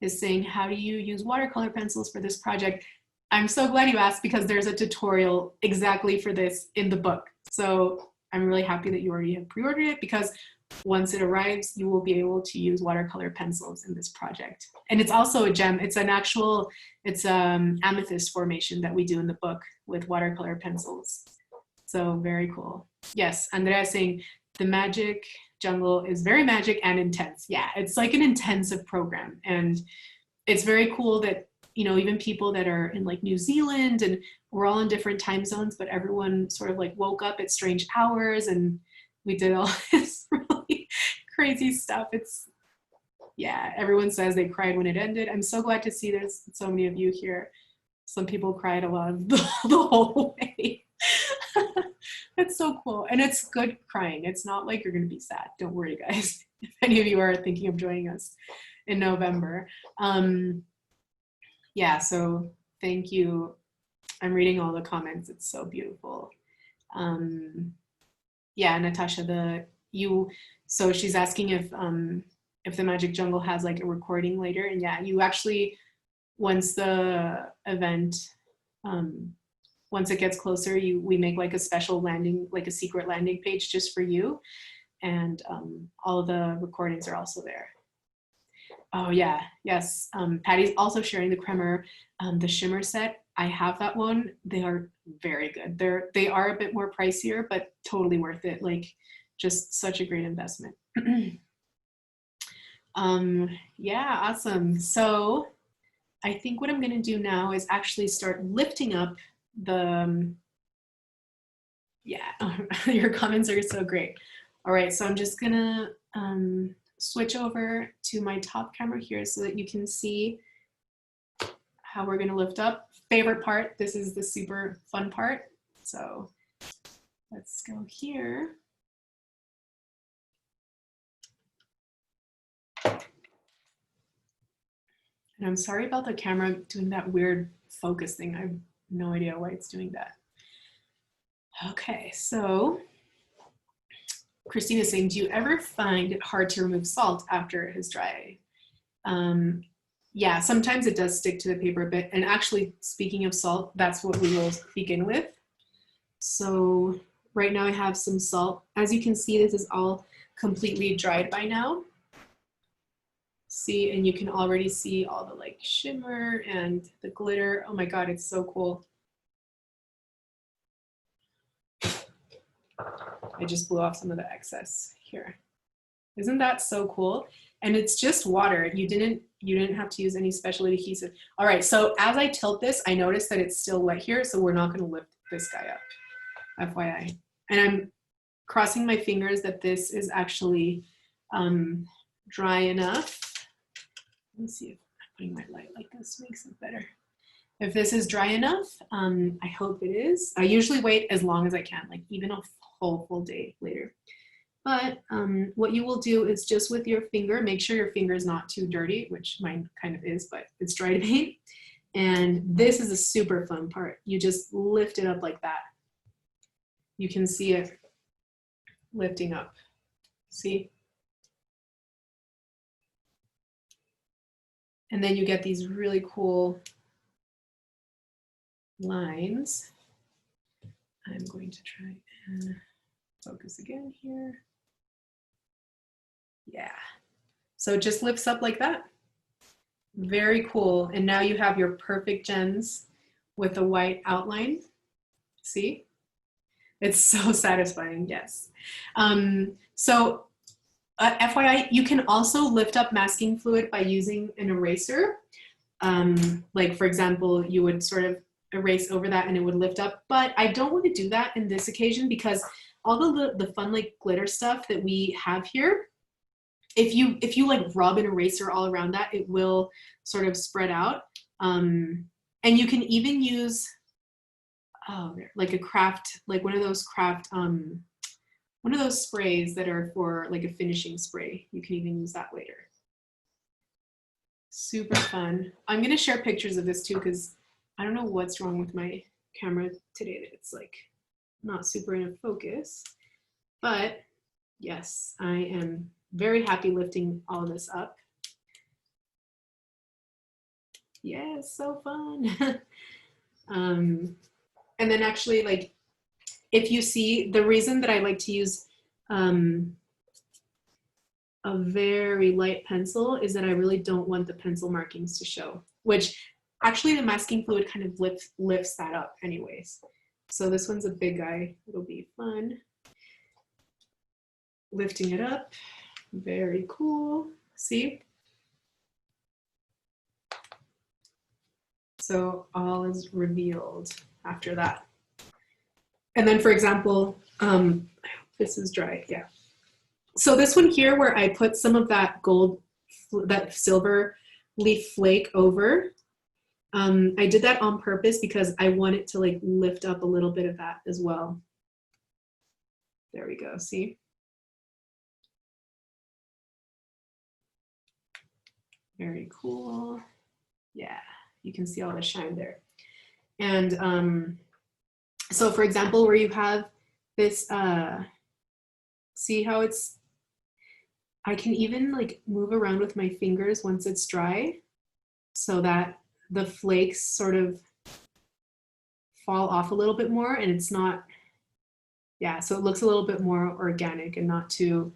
is saying, how do you use watercolor pencils for this project? I'm so glad you asked, because there's a tutorial exactly for this in the book. So I'm really happy that you already have pre-ordered it, because once it arrives, you will be able to use watercolor pencils in this project. And it's also a gem. It's amethyst formation that we do in the book with watercolor pencils. So very cool. Yes, Andrea is saying the magic jungle is very magic and intense. Yeah, it's like an intensive program. And it's very cool that, you know, even people that are in like New Zealand, and we're all in different time zones, but everyone sort of like woke up at strange hours and we did all this really crazy stuff. It's, yeah, everyone says they cried when it ended. I'm so glad to see there's so many of you here. Some people cried a lot of the whole way. That's so cool. And it's good crying. It's not like you're going to be sad. Don't worry, guys. If any of you are thinking of joining us in November. Yeah, so thank you. I'm reading all the comments. It's so beautiful. Yeah, Natasha, so she's asking if the Magic Jungle has like a recording later. And yeah, you actually, once the event, once it gets closer, we make like a special landing, like a secret landing page just for you. And all of the recordings are also there. Oh yeah, yes. Patty's also sharing the Kremer, the shimmer set. I have that one. They are very good. They are a bit more pricier, but totally worth it. Like, just such a great investment. Yeah, awesome. So I think what I'm gonna do now is actually start lifting up the, yeah, your comments are so great. All right, so I'm just gonna switch over to my top camera here so that you can see how we're gonna lift up. Favorite part, this is the super fun part. So let's go here. And I'm sorry about the camera doing that weird focus thing. I have no idea why it's doing that. Okay, so Christina's saying, do you ever find it hard to remove salt after it has dried? Yeah, sometimes it does stick to the paper a bit. And actually, speaking of salt, that's what we will begin with. So right now I have some salt. As you can see, this is all completely dried by now. See, and you can already see all the like shimmer and the glitter. Oh my God, it's so cool. I just blew off some of the excess here. Isn't that so cool? And it's just water. You didn't have to use any special adhesive. All right, so as I tilt this, I noticed that it's still wet here, so we're not gonna lift this guy up, FYI. And I'm crossing my fingers that this is actually dry enough. Let me see if putting my light like this makes it better. If this is dry enough, I hope it is. I usually wait as long as I can, like even a whole full day later. But what you will do is just with your finger, make sure your finger is not too dirty, which mine kind of is, but it's dry to paint. And this is a super fun part. You just lift it up like that. You can see it lifting up. See? And then you get these really cool lines. I'm going to try and focus again here. Yeah. So it just lifts up like that. Very cool. And now you have your perfect gems with a white outline. See? It's so satisfying, yes. FYI, you can also lift up masking fluid by using an eraser. Like for example, you would sort of erase over that and it would lift up, but I don't want to do that in this occasion because all the fun like glitter stuff that we have here, if you like rub an eraser all around that, it will sort of spread out. And you can even use like a craft, like one of those sprays that are for like a finishing spray. You can even use that later. Super fun. I'm gonna share pictures of this too because I don't know what's wrong with my camera today that it's like not super in focus. But yes, I am very happy lifting all of this up. Yes, so fun. And then actually, like, if you see, the reason that I like to use a very light pencil is that I really don't want the pencil markings to show, which actually the masking fluid kind of lifts that up anyways. So this one's a big guy. It'll be fun. Lifting it up. Very cool. See? So all is revealed after that. And then for example, this is dry, yeah. So this one here where I put some of that that silver leaf flake over, I did that on purpose because I want it to like lift up a little bit of that as well. There we go, see? Very cool. Yeah, you can see all the shine there. And so for example, where you have this, see how it's, I can even like move around with my fingers once it's dry so that the flakes sort of fall off a little bit more and it's not, yeah, so it looks a little bit more organic and not too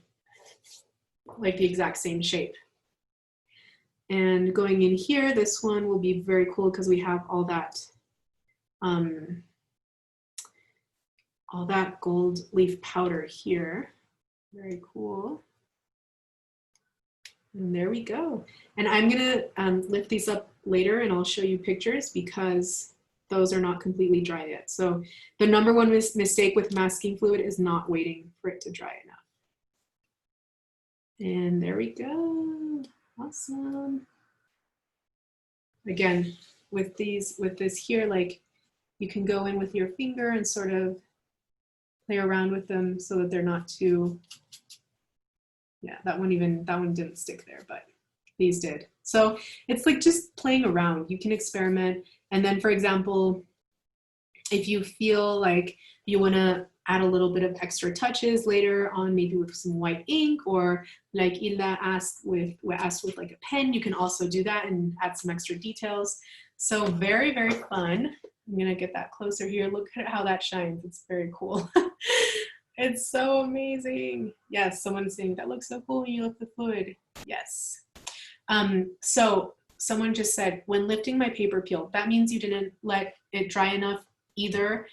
like the exact same shape. And going in here, this one will be very cool because we have all that gold leaf powder here. Very cool. And there we go. And I'm gonna lift these up later and I'll show you pictures because those are not completely dry yet. So the number one mistake with masking fluid is not waiting for it to dry enough. And there we go. Awesome. Again, with this here, like you can go in with your finger and sort of play around with them so that they're not too, yeah, that one didn't stick there, but these did. So it's like just playing around. You can experiment. And then for example, if you feel like you want to add a little bit of extra touches later on, maybe with some white ink, or like Ila asked with like a pen, you can also do that and add some extra details. So very, very fun. I'm gonna get that closer here. Look at how that shines. It's very cool. It's so amazing. Yes, someone's saying that looks so cool when you lift the fluid. Yes. So someone just said, when lifting my paper peel, that means you didn't let it dry enough either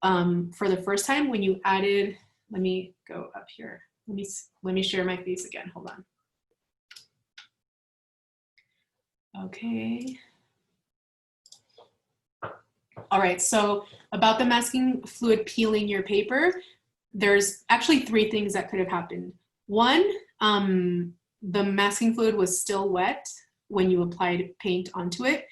for the first time when you added, let me go up here. Let me share my face again, hold on. Okay. All right, so about the masking fluid peeling your paper, there's actually 3 things that could have happened. One, the masking fluid was still wet when you applied paint onto it,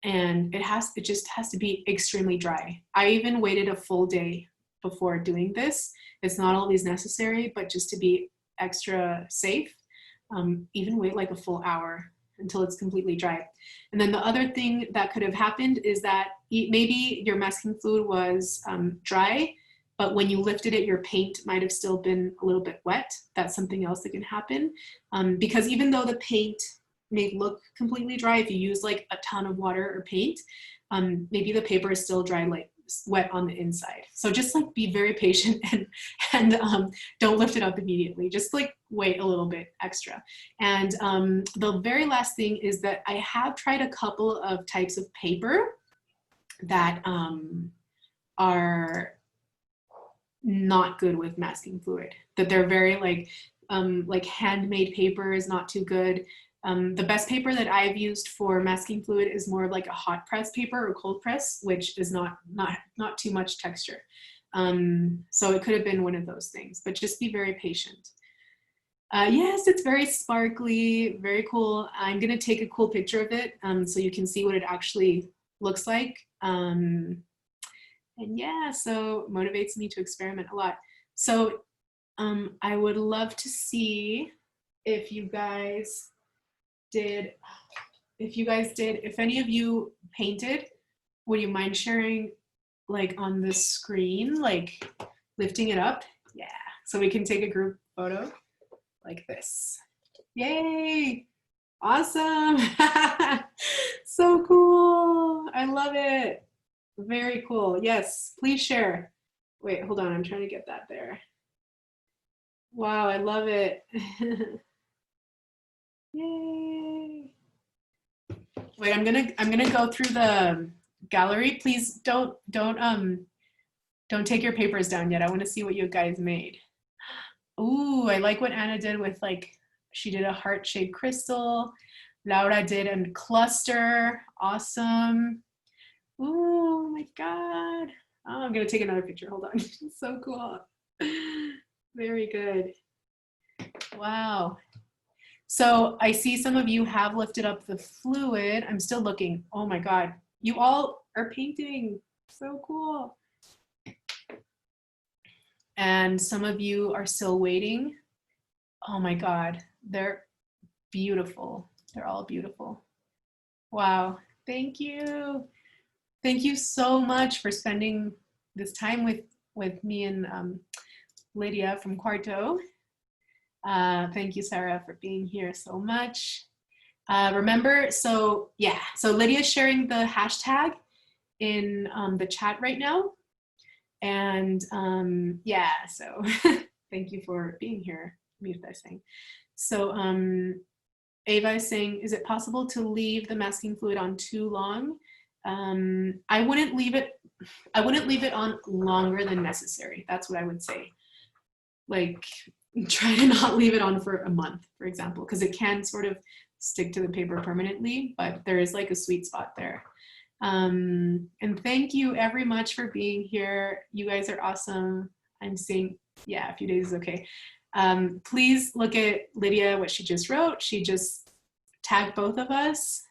and it just has to be extremely dry. I even waited a full day before doing this. It's not always necessary, but just to be extra safe, even wait like a full hour until it's completely dry. And then the other thing that could have happened is that maybe your masking fluid was dry, but when you lifted it, your paint might have still been a little bit wet. That's something else that can happen. Because even though the paint may look completely dry, if you use like a ton of water or paint, maybe the paper is still dry, like wet on the inside. So just like be very patient and don't lift it up immediately. Just like wait a little bit extra. And the very last thing is that I have tried a couple of types of paper that are not good with masking fluid. That they're very like handmade paper is not too good. The best paper that I've used for masking fluid is more like a hot press paper or cold press, which is not too much texture. So it could have been one of those things, but just be very patient. Yes, it's very sparkly, very cool. I'm gonna take a cool picture of it so you can see what it actually looks like. And yeah, so motivates me to experiment a lot. So I would love to see if you guys did, if any of you painted, would you mind sharing like on the screen, like lifting it up? Yeah, so we can take a group photo like this. Yay, awesome. So cool, I love it. Very cool. Yes, please share. Wait, hold on, I'm trying to get that there. Wow, I love it. Yay. Wait, I'm gonna go through the gallery. Please don't take your papers down yet. I want to see what you guys made. Ooh, I like what Anna did with, like, she did a heart-shaped crystal. Laura did a cluster. Awesome. Ooh, my God. Oh, I'm gonna take another picture. Hold on. So cool. Very good. Wow. So I see some of you have lifted up the fluid. I'm still looking. Oh my God. You all are painting. So cool. And some of you are still waiting. Oh my God. They're beautiful. They're all beautiful. Wow. Thank you. Thank you so much for spending this time with me and Lydia from Quarto. Thank you, Sarah, for being here so much. Remember, so yeah, so Lydia's sharing the hashtag in the chat right now. And yeah, so thank you for being here. Mute that saying. So Ava is saying, is it possible to leave the masking fluid on too long? I wouldn't leave it on longer than necessary. That's what I would say. Like, try to not leave it on for a month, for example, because it can sort of stick to the paper permanently, but there is like a sweet spot there. And thank you very much for being here. You guys are awesome. I'm seeing, yeah, a few days is okay. Please look at Lydia, what she just wrote. She just tagged both of us.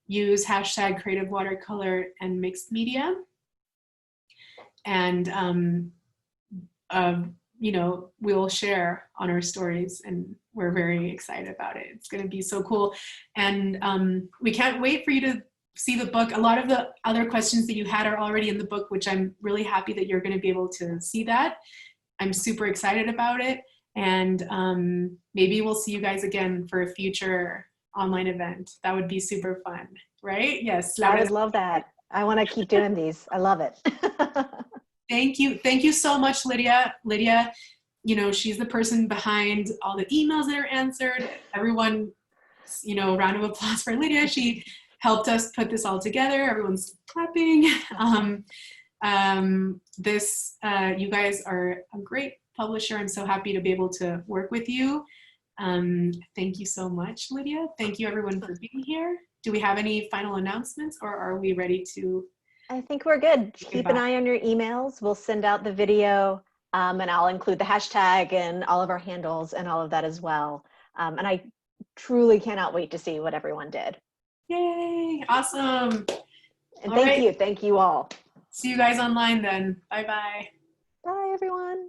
Use hashtag creative watercolor and mixed media. And you know, we'll share on our stories, and we're very excited about it. It's going to be so cool. And we can't wait for you to see the book. A lot of the other questions that you had are already in the book, which I'm really happy that you're going to be able to see that. I'm super excited about it. And maybe we'll see you guys again for a future online event. That would be super fun, right? Yes. I would love that. I want to keep doing these. I love it. Thank you. Thank you so much, Lydia. Lydia, you know, she's the person behind all the emails that are answered. Everyone, you know, round of applause for Lydia. She helped us put this all together. Everyone's clapping. You guys are a great publisher. I'm so happy to be able to work with you. Thank you so much, Lydia. Thank you everyone for being here. Do we have any final announcements, or are we ready to? I think we're good. Keep an eye on your emails. We'll send out the video, and I'll include the hashtag and all of our handles and all of that as well. And I truly cannot wait to see what everyone did. Yay, awesome. And thank you all. See you guys online then. Bye-bye. Bye, everyone.